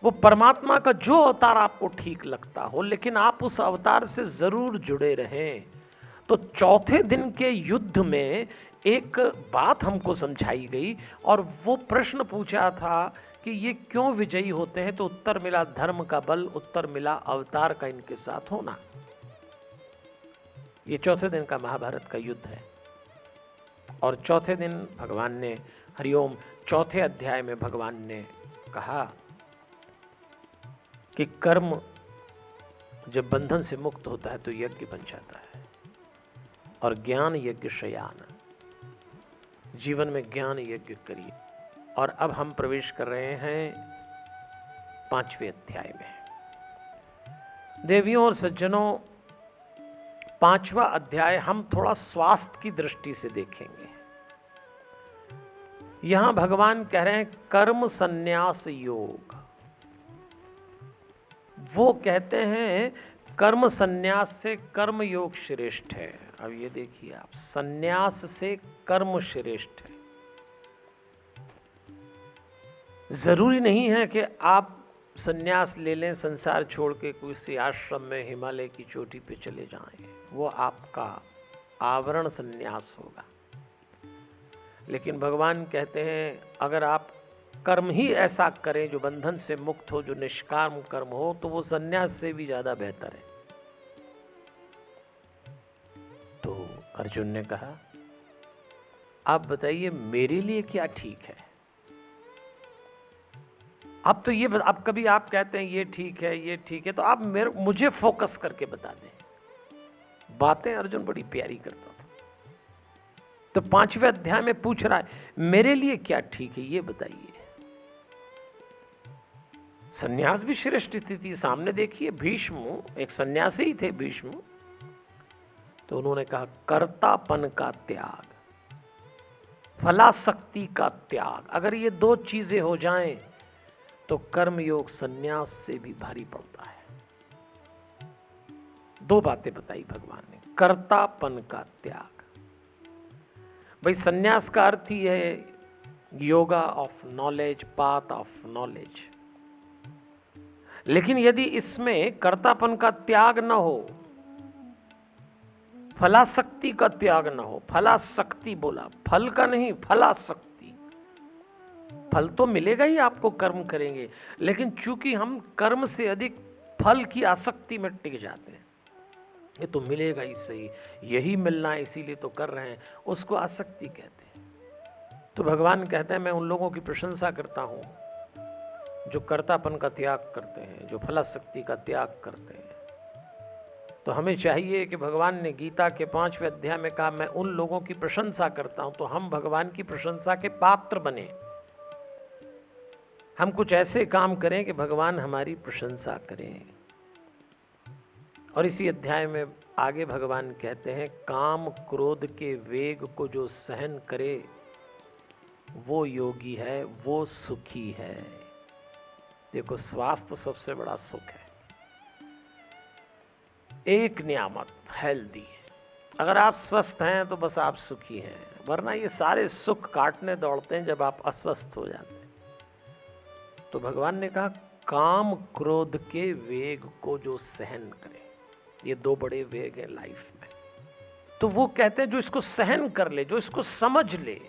वो परमात्मा का जो अवतार आपको ठीक लगता हो, लेकिन आप उस अवतार से जरूर जुड़े रहें। तो चौथे दिन के युद्ध में एक बात हमको समझाई गई और वो प्रश्न पूछा था कि ये क्यों विजयी होते हैं, तो उत्तर मिला धर्म का बल, उत्तर मिला अवतार का इनके साथ होना। ये चौथे दिन का महाभारत का युद्ध है। और चौथे दिन भगवान ने हरिओम चौथे अध्याय में भगवान ने कहा कि कर्म जब बंधन से मुक्त होता है तो यज्ञ बन जाता है, और ज्ञान यज्ञ शयान, जीवन में ज्ञान यज्ञ करिए। और अब हम प्रवेश कर रहे हैं 5वें अध्याय में। देवियों और सज्जनों, 5वां अध्याय हम थोड़ा स्वास्थ्य की दृष्टि से देखेंगे। यहां भगवान कह रहे हैं कर्म संन्यास योग। वो कहते हैं कर्म संन्यास से कर्म योग श्रेष्ठ है। अब ये देखिए आप, संन्यास से कर्म श्रेष्ठ है। जरूरी नहीं है कि आप संन्यास ले लें, संसार छोड़ के किसी आश्रम में हिमालय की चोटी पे चले जाएं, वो आपका आवरण संन्यास होगा। लेकिन भगवान कहते हैं अगर आप कर्म ही ऐसा करें जो बंधन से मुक्त हो, जो निष्काम कर्म हो, तो वो संन्यास से भी ज्यादा बेहतर है। तो अर्जुन ने कहा, आप बताइए मेरे लिए क्या ठीक है? अब तो ये अब कभी आप कहते हैं ये ठीक है, ये ठीक है, तो आप मुझे फोकस करके बता दें। बातें अर्जुन बड़ी प्यारी करता था। तो 5वें अध्याय में पूछ रहा है मेरे लिए क्या ठीक है, ये बताइए। सन्यास भी श्रेष्ठ स्थिति सामने देखिए। भीष्म एक सन्यासी ही थे भीष्म। तो उन्होंने कहा कर्तापन का त्याग, फलासक्ति का त्याग, अगर ये दो चीजें हो जाएं तो कर्मयोग सन्यास से भी भारी पड़ता है। दो बातें बताई भगवान ने। कर्तापन का त्याग, भाई सन्यास का अर्थ ही है yoga of knowledge, path of knowledge. लेकिन यदि इसमें कर्तापन का त्याग न हो, फलासक्ति का त्याग न हो, फलासक्ति बोला, फल का नहीं, फलासक्ति। फल तो मिलेगा ही आपको, कर्म करेंगे, लेकिन चूंकि हम कर्म से अधिक फल की आसक्ति में टिक जाते हैं, ये तो मिलेगा ही सही, यही मिलना है इसीलिए तो कर रहे हैं, उसको आसक्ति कहते हैं। तो भगवान कहते हैं मैं उन लोगों की प्रशंसा करता हूं जो कर्तापन का त्याग करते हैं, जो फलासक्ति का त्याग करते हैं। तो हमें चाहिए कि भगवान ने गीता के 5वें अध्याय में कहा मैं उन लोगों की प्रशंसा करता हूं, तो हम भगवान की प्रशंसा के पात्र बने। हम कुछ ऐसे काम करें कि भगवान हमारी प्रशंसा करें। और इसी अध्याय में आगे भगवान कहते हैं काम क्रोध के वेग को जो सहन करे वो योगी है, वो सुखी है। देखो स्वास्थ्य सबसे बड़ा सुख है, एक नियामत हेल्दी। अगर आप स्वस्थ हैं तो बस आप सुखी हैं, वरना ये सारे सुख काटने दौड़ते हैं जब आप अस्वस्थ हो जाते हैं। तो भगवान ने कहा काम क्रोध के वेग को जो सहन करे, ये दो बड़े वेग हैं लाइफ में। तो वो कहते हैं जो इसको सहन कर ले, जो इसको समझ ले।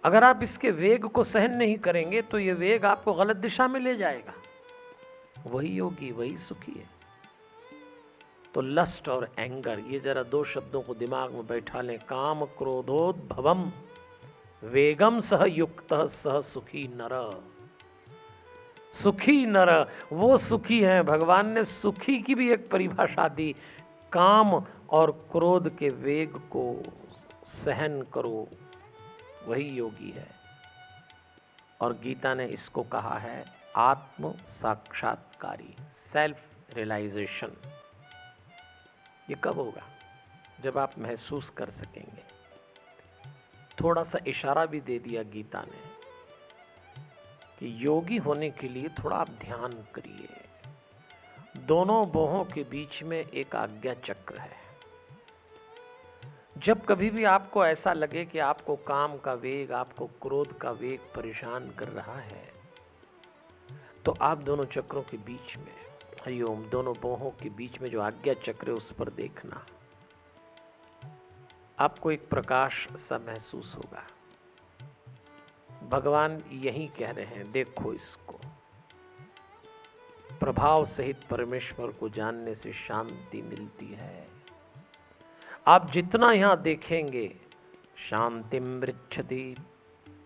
अगर आप इसके वेग को सहन नहीं करेंगे तो ये वेग आपको गलत दिशा में ले जाएगा। वही योगी, वही सुखी है। तो लस्ट और एंगर, ये जरा दो शब्दों को दिमाग में बैठा लें। काम क्रोधोद्भवम वेगम सह युक्त सह सुखी नर। सुखी नर, वो सुखी है। भगवान ने सुखी की भी एक परिभाषा दी, काम और क्रोध के वेग को सहन करो, वही योगी है। और गीता ने इसको कहा है आत्म साक्षात्कारी, सेल्फ रियलाइजेशन। ये कब होगा? जब आप महसूस कर सकेंगे। थोड़ा सा इशारा भी दे दिया गीता ने कि योगी होने के लिए थोड़ा आप ध्यान करिए। दोनों बाहों के बीच में एक आज्ञा चक्र है। जब कभी भी आपको ऐसा लगे कि आपको काम का वेग, आपको क्रोध का वेग परेशान कर रहा है, तो आप दोनों चक्रों के बीच में, हरिओम, दोनों बाहों के बीच में जो आज्ञा चक्र है उस पर देखना। आपको एक प्रकाश सा महसूस होगा। भगवान यही कह रहे हैं, देखो इसको। प्रभाव सहित परमेश्वर को जानने से शांति मिलती है। आप जितना यहां देखेंगे, शांति मृच्छति,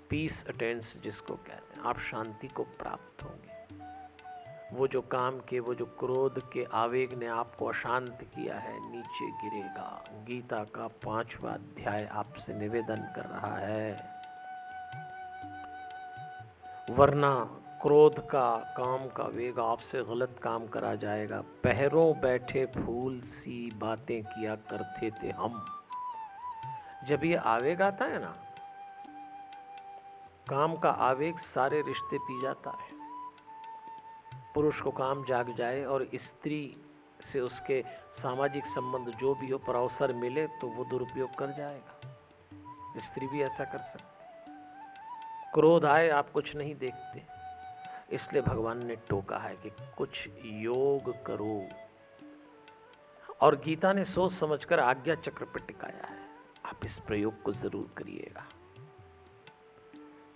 पीस अटेंड्स जिसको कहते हैं, आप शांति को प्राप्त होंगे। वो जो काम के, वो जो क्रोध के आवेग ने आपको अशांत किया है, नीचे गिरेगा। गीता का 5वां अध्याय आपसे निवेदन कर रहा है। वरना क्रोध का, काम का वेग आपसे गलत काम करा जाएगा। पहरों बैठे फूल सी बातें किया करते थे हम। जब ये आवेग आता है ना, काम का आवेग सारे रिश्ते पी जाता है। पुरुष को काम जाग जाए और स्त्री से उसके सामाजिक संबंध जो भी हो पर अवसर मिले तो वो दुरुपयोग कर जाएगा। स्त्री भी ऐसा कर सकती। क्रोध आए, आप कुछ नहीं देखते, इसलिए भगवान ने टोका है कि कुछ योग करो। और गीता ने सोच समझकर आज्ञा चक्र पर टिकाया है। आप इस प्रयोग को जरूर करिएगा।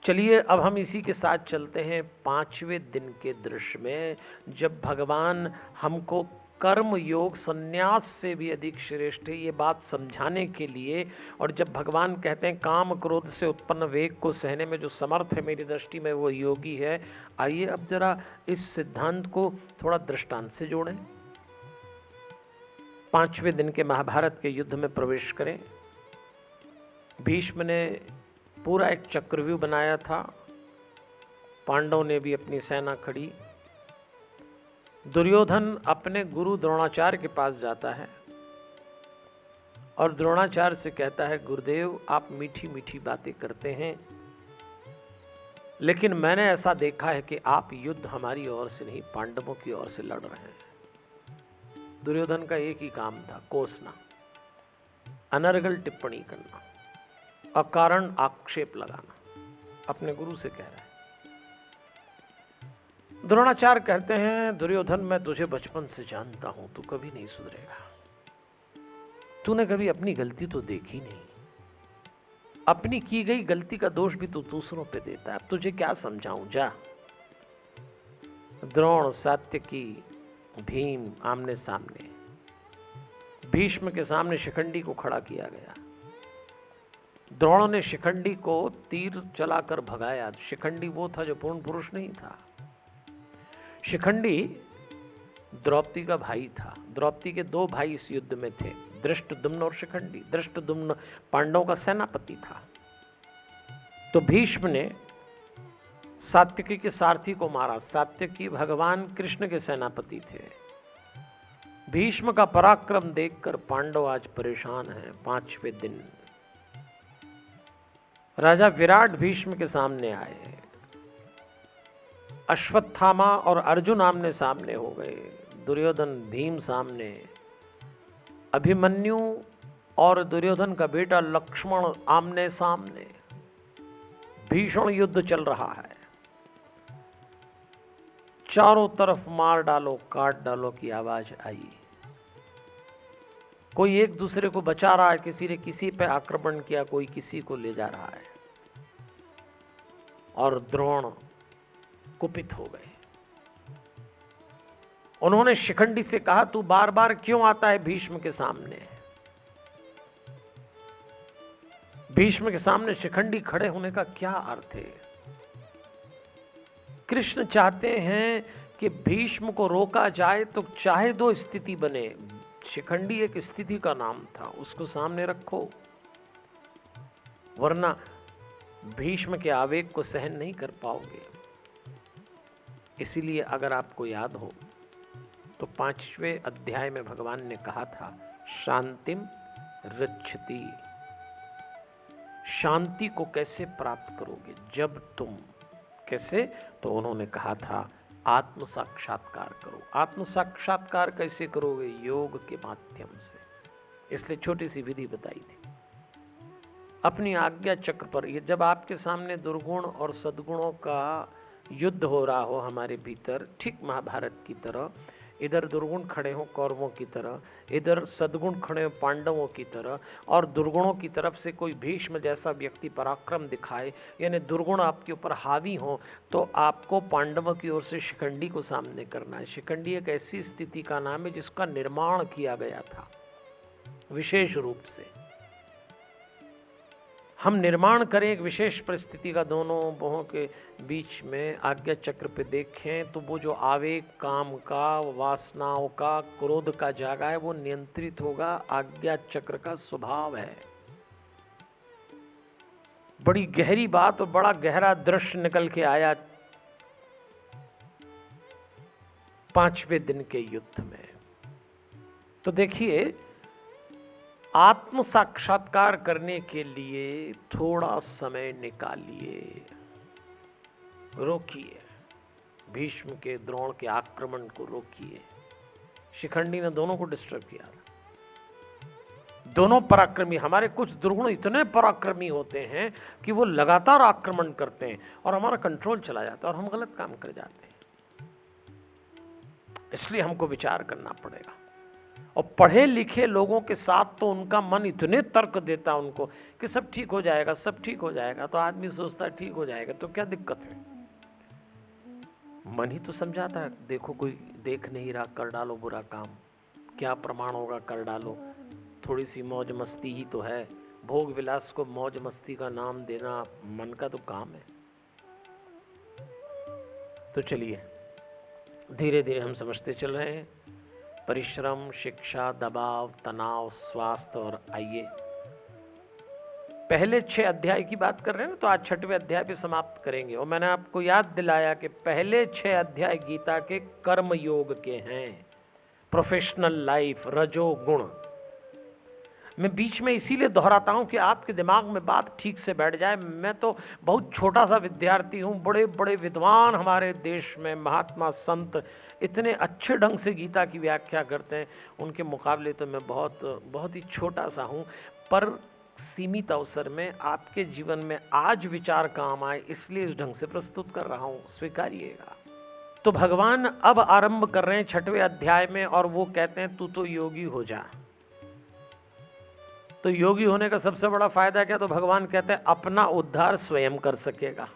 चलिए अब हम इसी के साथ चलते हैं 5वें दिन के दृश्य में, जब भगवान हमको कर्म योग संन्यास से भी अधिक श्रेष्ठ है ये बात समझाने के लिए, और जब भगवान कहते हैं काम क्रोध से उत्पन्न वेग को सहने में जो समर्थ है मेरी दृष्टि में वो योगी है। आइए अब जरा इस सिद्धांत को थोड़ा दृष्टांत से जोड़ें। 5वें दिन के महाभारत के युद्ध में प्रवेश करें। भीष्म ने पूरा एक चक्रव्यूह बनाया था। पांडवों ने भी अपनी सेना खड़ी। दुर्योधन अपने गुरु द्रोणाचार्य के पास जाता है और द्रोणाचार्य से कहता है, गुरुदेव आप मीठी मीठी बातें करते हैं, लेकिन मैंने ऐसा देखा है कि आप युद्ध हमारी ओर से नहीं पांडवों की ओर से लड़ रहे हैं। दुर्योधन का एक ही काम था, कोसना, अनर्गल टिप्पणी करना, अकारण आक्षेप लगाना। अपने गुरु से कह रहा है। द्रोणाचार्य कहते हैं, दुर्योधन मैं तुझे बचपन से जानता हूं, तू कभी नहीं सुधरेगा। तूने कभी अपनी गलती तो देखी नहीं। अपनी की गई गलती का दोष भी तू दूसरों पे देता है। अब तुझे क्या समझाऊं, जा। द्रोण, सात्यकी, भीम आमने सामने। भीष्म के सामने शिखंडी को खड़ा किया गया। द्रोण ने शिखंडी को तीर चलाकर भगाया। शिखंडी वो था जो पूर्ण पुरुष नहीं था। शिखंडी द्रौपदी का भाई था। द्रौपदी के 2 भाई इस युद्ध में थे, धृष्टद्युम्न और शिखंडी। धृष्टद्युम्न पांडवों का सेनापति था। तो भीष्म ने सात्यकी के सारथी को मारा। सात्यकी भगवान कृष्ण के सेनापति थे। भीष्म का पराक्रम देखकर पांडव आज परेशान हैं। 5वें दिन राजा विराट भीष्म के सामने आए। अश्वत्थामा और अर्जुन आमने सामने हो गए। दुर्योधन, भीम सामने। अभिमन्यु और दुर्योधन का बेटा लक्ष्मण आमने सामने। भीषण युद्ध चल रहा है। चारों तरफ मार डालो, काट डालो की आवाज आई। कोई एक दूसरे को बचा रहा है, किसी ने किसी पे आक्रमण किया, कोई किसी को ले जा रहा है। और द्रोण कुपित हो गए। उन्होंने शिखंडी से कहा, तू बार बार क्यों आता है भीष्म के सामने? भीष्म के सामने शिखंडी खड़े होने का क्या अर्थ है? कृष्ण चाहते हैं कि भीष्म को रोका जाए तो चाहे दो स्थिति बने। शिखंडी एक स्थिति का नाम था, उसको सामने रखो, वरना भीष्म के आवेग को सहन नहीं कर पाओगे। इसीलिए अगर आपको याद हो तो 5वें अध्याय में भगवान ने कहा था, शांतिम रक्षति। शांति को कैसे प्राप्त करोगे? जब तुम कैसे? तो उन्होंने कहा था, आत्म साक्षात्कार करो। आत्म साक्षात्कार कैसे करोगे? योग के माध्यम से। इसलिए छोटी सी विधि बताई थी। अपनी आज्ञा चक्र पर, ये जब आपके सामने दुर्गुण और सद्गुणों का युद्ध हो रहा हो हमारे भीतर, ठीक महाभारत की तरह, इधर दुर्गुण खड़े हो कौरवों की तरह, इधर सद्गुण खड़े हो पांडवों की तरह, और दुर्गुणों की तरफ से कोई भीष्म जैसा व्यक्ति पराक्रम दिखाए, यानी दुर्गुण आपके ऊपर हावी हो, तो आपको पांडवों की ओर से शिखंडी को सामने करना है। शिखंडी एक ऐसी स्थिति का नाम है जिसका निर्माण किया गया था विशेष रूप से। हम निर्माण करें एक विशेष परिस्थिति का, दोनों बाहों के बीच में आज्ञा चक्र पे देखें तो वो जो आवेग काम का, वासनाओं का, क्रोध का जागा है, वो नियंत्रित होगा। आज्ञा चक्र का स्वभाव है। बड़ी गहरी बात और बड़ा गहरा दृश्य निकल के आया 5वें दिन के युद्ध में। तो देखिए, आत्म साक्षात्कार करने के लिए थोड़ा समय निकालिए, रोकिए, भीष्म के द्रोण के आक्रमण को रोकिए। शिखंडी ने दोनों को डिस्टर्ब किया। दोनों पराक्रमी, हमारे कुछ दुर्गुण इतने पराक्रमी होते हैं कि वो लगातार आक्रमण करते हैं और हमारा कंट्रोल चला जाता है और हम गलत काम कर जाते हैं। इसलिए हमको विचार करना पड़ेगा। और पढ़े लिखे लोगों के साथ तो उनका मन इतने तर्क देता है उनको कि सब ठीक हो जाएगा, सब ठीक हो जाएगा। तो आदमी सोचता है ठीक हो जाएगा तो क्या दिक्कत है? मन ही तो समझाता है, देखो कोई देख नहीं रहा, कर डालो बुरा काम, क्या प्रमाण होगा, कर डालो, थोड़ी सी मौज मस्ती ही तो है। भोग विलास को मौज मस्ती का नाम देना मन का तो काम है। तो चलिए धीरे धीरे हम समझते चल रहे हैं। परिश्रम, शिक्षा, दबाव, तनाव, स्वास्थ्य, और आइए पहले 6 अध्याय की बात कर रहे हैं ना, तो आज 6वें अध्याय पे समाप्त करेंगे। और मैंने आपको याद दिलाया कि पहले 6 अध्याय गीता के कर्म योग के हैं, प्रोफेशनल लाइफ, रजोगुण। मैं बीच में इसीलिए दोहराता हूं कि आपके दिमाग में बात ठीक से बैठ जाए। मैं तो बहुत छोटा सा विद्यार्थी हूं, बड़े बड़े विद्वान हमारे देश में, महात्मा संत इतने अच्छे ढंग से गीता की व्याख्या करते हैं, उनके मुकाबले तो मैं बहुत ही छोटा सा हूं। पर सीमित अवसर में आपके जीवन में आज विचार काम आए, इसलिए इस ढंग से प्रस्तुत कर रहा हूं, स्वीकारिएगा। तो भगवान अब आरंभ कर रहे हैं 6वें अध्याय में, और वो कहते हैं तू तो योगी हो जा। तो योगी होने का सबसे बड़ा फायदा क्या? तो भगवान कहते हैं अपना उद्धार स्वयं कर सकेगा।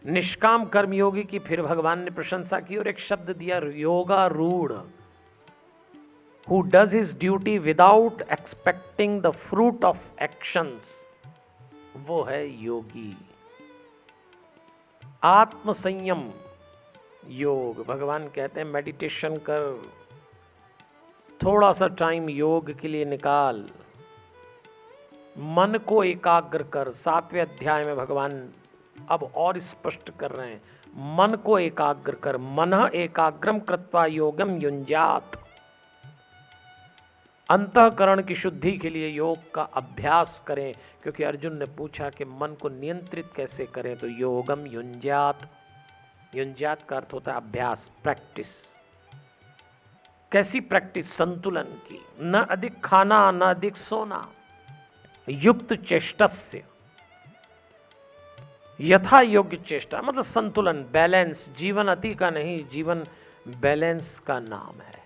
निष्काम कर्मयोगी की फिर भगवान ने प्रशंसा की और एक शब्द दिया, योगारूढ़, who does his duty without expecting the fruit of actions, वो है योगी। आत्म संयम योग, भगवान कहते हैं मेडिटेशन कर, थोड़ा सा टाइम योग के लिए निकाल, मन को एकाग्र कर। 7वें अध्याय में भगवान अब और स्पष्ट कर रहे हैं, मन को एकाग्र कर। मनः एकाग्रम कृत्वा योगम युञ्जात। अंतःकरण की शुद्धि के लिए योग का अभ्यास करें, क्योंकि अर्जुन ने पूछा कि मन को नियंत्रित कैसे करें, तो योगम युञ्जात। युञ्जात का अर्थ होता है अभ्यास, प्रैक्टिस। कैसी प्रैक्टिस? संतुलन की, न अधिक खाना न अधिक सोना, युक्त चेष्टस्य, यथा योग्य चेष्टा, मतलब संतुलन, बैलेंस। जीवन अति का नहीं, जीवन बैलेंस का नाम है।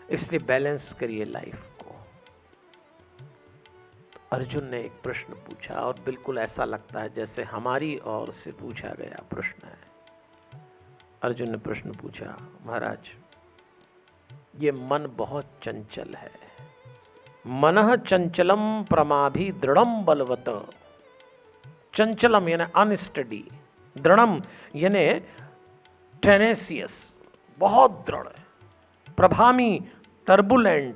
इसलिए बैलेंस करिए लाइफ को। अर्जुन ने एक प्रश्न पूछा और बिल्कुल ऐसा लगता है जैसे हमारी ओर से पूछा गया प्रश्न है। अर्जुन ने प्रश्न पूछा, महाराज ये मन बहुत चंचल है। मनः चंचलम प्रमाभी दृढ़म बलवत। चंचलम यानी अनस्टडी, दृढ़म यानी टेनेसियस, बहुत दृढ़, प्रभामी टर्बुलेंट,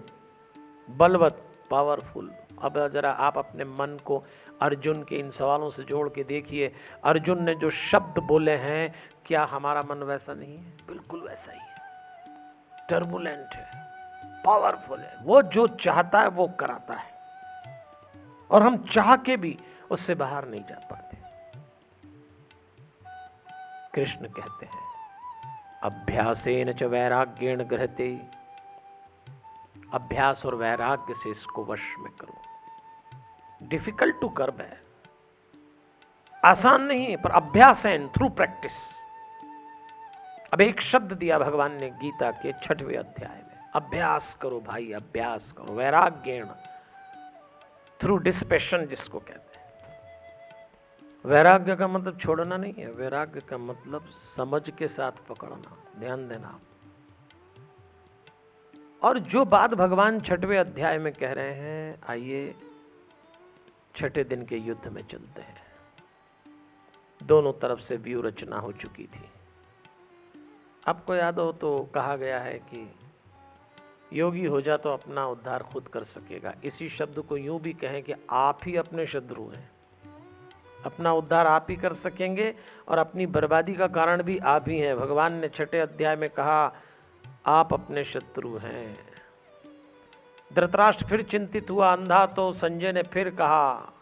बलवत पावरफुल। अब जरा आप अपने मन को अर्जुन के इन सवालों से जोड़ के देखिए। अर्जुन ने जो शब्द बोले हैं, क्या हमारा मन वैसा नहीं है? बिल्कुल वैसा ही है, टर्बुलेंट है, पावरफुल है। वो जो चाहता है वो कराता है, और हम चाह के भी उससे बाहर नहीं जा पाते। कृष्ण कहते हैं, अभ्यासेन च वैराग्येण गृह्यते। अभ्यास और वैराग्य से इसको वश में करो। डिफिकल्ट टू कर्ब है, आसान नहीं है, पर अभ्यास है थ्रू प्रैक्टिस। अब एक शब्द दिया भगवान ने गीता के 6वें अध्याय में, अभ्यास करो भाई, अभ्यास करो। वैराग्येण, थ्रू डिस्पेशन जिसको कहते हैं। वैराग्य का मतलब छोड़ना नहीं है, वैराग्य का मतलब समझ के साथ पकड़ना। ध्यान देना। और जो बात भगवान 6वें अध्याय में कह रहे हैं, आइए 6ठे दिन के युद्ध में चलते हैं। दोनों तरफ से व्यू रचना हो चुकी थी। आपको याद हो तो कहा गया है कि योगी हो जा तो अपना उद्धार खुद कर सकेगा। इसी शब्द को यूं भी कहें कि आप ही अपने शत्रु हैं। अपना उद्धार आप ही कर सकेंगे और अपनी बर्बादी का कारण भी आप ही हैं। भगवान ने 6ठे अध्याय में कहा, आप अपने शत्रु हैं। धृतराष्ट्र फिर चिंतित हुआ, अंधा तो संजय ने फिर कहा,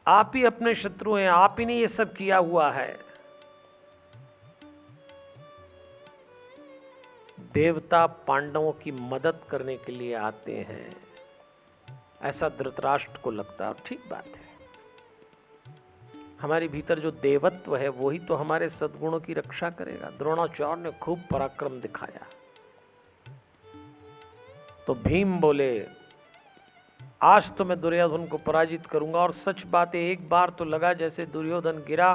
आप ही अपने शत्रु हैं, आप ही ने ये सब किया हुआ है। देवता पांडवों की मदद करने के लिए आते हैं, ऐसा धृतराष्ट्र को लगता है। और ठीक बात है, हमारे भीतर जो देवत्व है वही तो हमारे सद्गुणों की रक्षा करेगा। द्रोणाचार्य ने खूब पराक्रम दिखाया तो भीम बोले, आज तो मैं दुर्योधन को पराजित करूंगा। और सच बात है, एक बार तो लगा जैसे दुर्योधन गिरा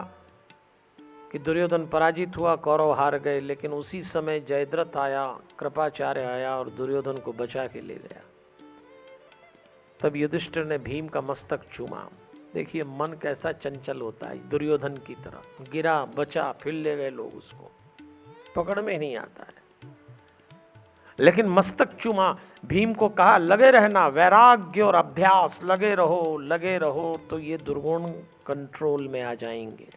कि दुर्योधन पराजित हुआ, कौरव हार गए। लेकिन उसी समय जयद्रथ आया, कृपाचार्य आया और दुर्योधन को बचा के ले गया। तब युधिष्ठिर ने भीम का मस्तक चूमा। देखिए मन कैसा चंचल होता है, दुर्योधन की तरह। गिरा, बचा, फिर ले गए लोग उसको, पकड़ में नहीं आता है। लेकिन मस्तक चूमा, भीम को कहा लगे रहना, वैराग्य और अभ्यास, लगे रहो तो ये दुर्गुण कंट्रोल में आ जाएंगे।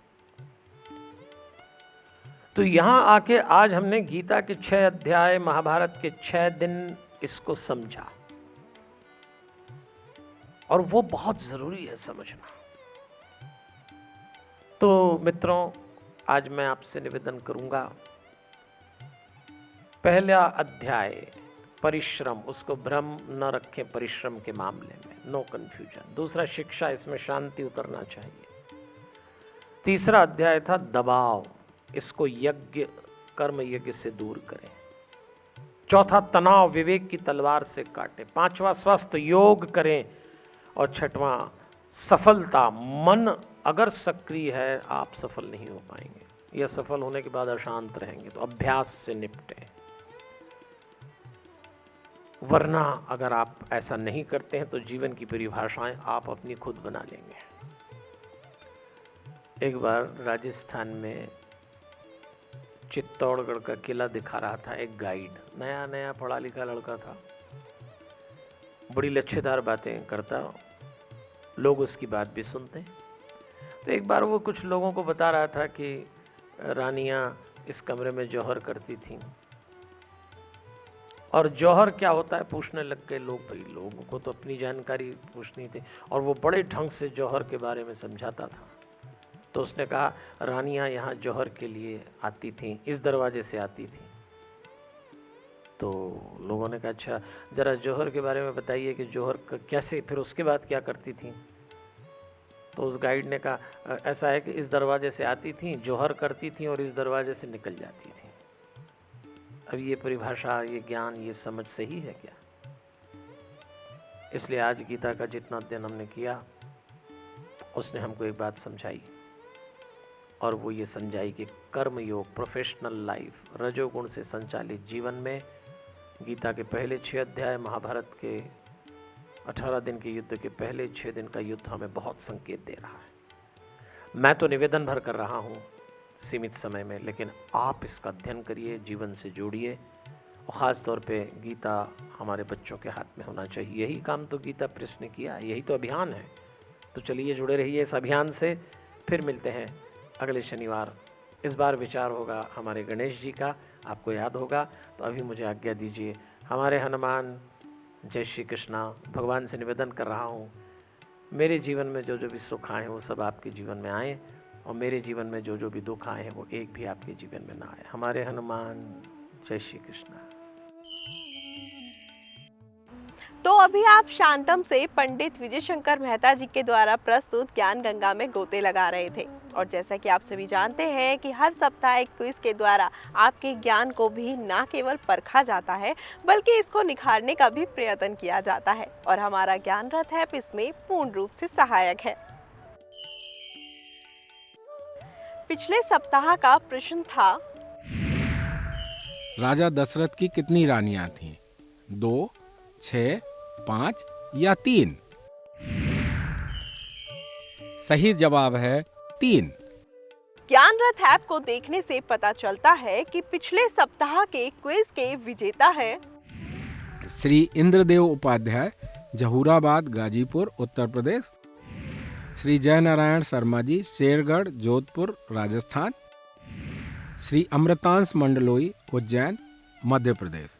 तो यहां आके आज हमने गीता के 6 अध्याय, महाभारत के 6 दिन इसको समझा, और वो बहुत जरूरी है समझना। तो मित्रों, आज मैं आपसे निवेदन करूंगा, पहला अध्याय परिश्रम, उसको भ्रम न रखें परिश्रम के मामले में, नो कंफ्यूजन। दूसरा शिक्षा, इसमें शांति उतरना चाहिए। तीसरा अध्याय था दबाव, इसको यज्ञ, कर्म यज्ञ से दूर करें। चौथा तनाव, विवेक की तलवार से काटें। पांचवा स्वस्थ, योग करें। और छठवां सफलता, मन अगर सक्रिय है आप सफल नहीं हो पाएंगे, या सफल होने के बाद अशांत रहेंगे। तो अभ्यास से निपटें, वरना अगर आप ऐसा नहीं करते हैं तो जीवन की परिभाषाएं आप अपनी खुद बना लेंगे। एक बार राजस्थान में चित्तौड़गढ़ का किला दिखा रहा था एक गाइड, नया नया पढ़ा लिखा लड़का था, बड़ी लच्छेदार बातें करता, लोग उसकी बात भी सुनते। तो एक बार वो कुछ लोगों को बता रहा था कि रानियां इस कमरे में जौहर करती थीं, और जौहर क्या होता है पूछने लग गए लोग। भाई लोगों को तो अपनी जानकारी पूछनी थी, और वो बड़े ढंग से जौहर के बारे में समझाता था। तो उसने कहा रानियां यहाँ जौहर के लिए आती थीं, इस दरवाजे से आती थीं। तो लोगों ने कहा अच्छा ज़रा जौहर के बारे में बताइए कि जौहर कैसे, फिर उसके बाद क्या करती थीं। तो उस गाइड ने कहा ऐसा है कि इस दरवाजे से आती थीं, जौहर करती थीं और इस दरवाजे से निकल जाती थीं। अब ये परिभाषा, ये ज्ञान, ये समझ सही है क्या? इसलिए आज गीता का जितना अध्ययन हमने किया उसने हमको एक बात समझाई, और वो ये समझाई कि कर्म योग, प्रोफेशनल लाइफ, रजोगुण से संचालित जीवन में गीता के पहले 6 अध्याय, महाभारत के 18 दिन के युद्ध के पहले 6 दिन का युद्ध हमें बहुत संकेत दे रहा है। मैं तो निवेदन भर कर रहा हूँ सीमित समय में, लेकिन आप इसका अध्ययन करिए, जीवन से जोड़िए, और ख़ास तौर पे गीता हमारे बच्चों के हाथ में होना चाहिए। यही काम तो गीता प्रेस ने किया, यही तो अभियान है। तो चलिए जुड़े रहिए इस अभियान से। फिर मिलते हैं अगले शनिवार। इस बार विचार होगा हमारे गणेश जी का, आपको याद होगा। तो अभी मुझे आज्ञा दीजिए। हमारे हनुमान, जय श्री कृष्णा। भगवान से निवेदन कर रहा हूँ, मेरे जीवन में जो जो भी सुख आए वो सब आपके जीवन में आए, और मेरे जीवन में जो जो भी दुख आए हैं वो एक भी आपके जीवन में ना आए। हमारे हनुमान, जय श्री कृष्णा। तो अभी आप शांतम से पंडित विजय शंकर मेहता जी के द्वारा प्रस्तुत ज्ञान गंगा में गोते लगा रहे थे। और जैसा कि आप सभी जानते हैं कि हर सप्ताह एक क्विज के द्वारा आपके ज्ञान को भी ना केवल परखा जाता है, बल्कि इसको निखारने का भी प्रयत्न किया जाता है। और हमारा ज्ञान रथ ऐप इसमें पूर्ण रूप से सहायक है। पिछले सप्ताह का प्रश्न था, राजा दशरथ की कितनी रानियां थीं? 2, 6, 5 या 3? सही जवाब है 3। ज्ञान रथ ऐप को देखने से पता चलता है कि पिछले सप्ताह के क्विज के विजेता है श्री इंद्रदेव उपाध्याय, जहूराबाद, गाजीपुर, उत्तर प्रदेश। श्री जयनारायण शर्मा जी, शेरगढ़, जोधपुर, राजस्थान। श्री अमृतांश मंडलोई, उज्जैन, मध्य प्रदेश।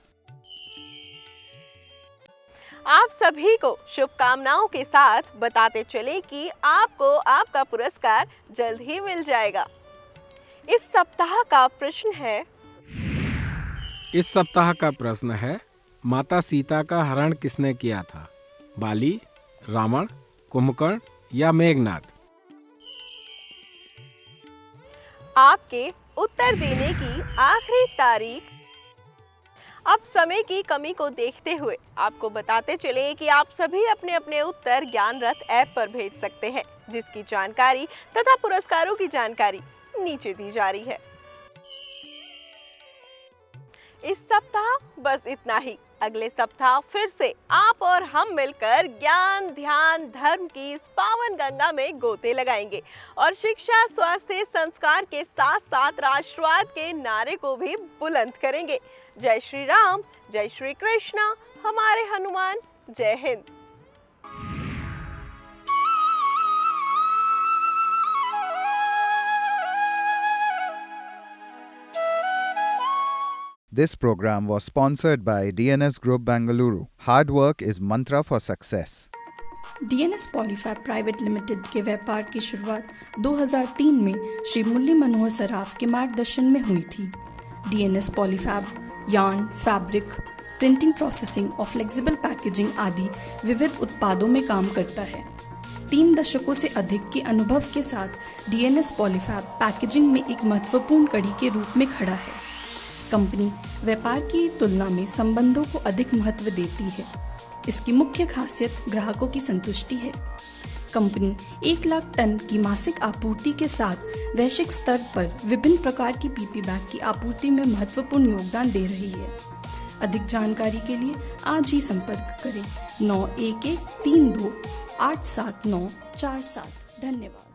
आप सभी को शुभकामनाओं के साथ बताते चले कि आपको आपका पुरस्कार जल्द ही मिल जाएगा। इस सप्ताह का प्रश्न है, इस सप्ताह का प्रश्न है, माता सीता का हरण किसने किया था? बाली, रावण, कुंभकर्ण या मेघनाद? आपके उत्तर देने की आखिरी तारीख। अब समय की कमी को देखते हुए आपको बताते चले कि आप सभी अपने अपने उत्तर ज्ञान रथ ऐप पर भेज सकते हैं, जिसकी जानकारी तथा पुरस्कारों की जानकारी नीचे दी जा रही है। इस सप्ताह बस इतना ही। अगले सप्ताह फिर से आप और हम मिलकर ज्ञान, ध्यान, धर्म की इस पावन गंगा में गोते लगाएंगे और शिक्षा, स्वास्थ्य, संस्कार के साथ साथ राष्ट्रवाद के नारे को भी बुलंद करेंगे। जय श्री राम, जय श्री कृष्णा, हमारे हनुमान, जय Hind. This program was sponsored by DNS Group Bangalore. Hard work is mantra for success. DNS Polyfab private limited के व्यापार की शुरुआत 2003 में श्री मुरली मनोहर सराफ के मार्गदर्शन में हुई थी। DNS Polyfab yarn, fabric, printing, processing और फ्लेक्सिबल पैकेजिंग आदि विविध उत्पादों में काम करता है। 3 दशकों से अधिक के अनुभव के साथ DNS पॉलीफैब पैकेजिंग में एक महत्वपूर्ण कड़ी के रूप में खड़ा है। कंपनी व्यापार की तुलना में संबंधों को अधिक महत्व देती है। इसकी मुख्य खासियत ग्राहकों की संतुष्टि है। कंपनी 1 लाख टन की मासिक आपूर्ति के साथ वैश्विक स्तर पर विभिन्न प्रकार की PP बैग की आपूर्ति में महत्वपूर्ण योगदान दे रही है। अधिक जानकारी के लिए आज ही संपर्क करें 9132 87947। धन्यवाद।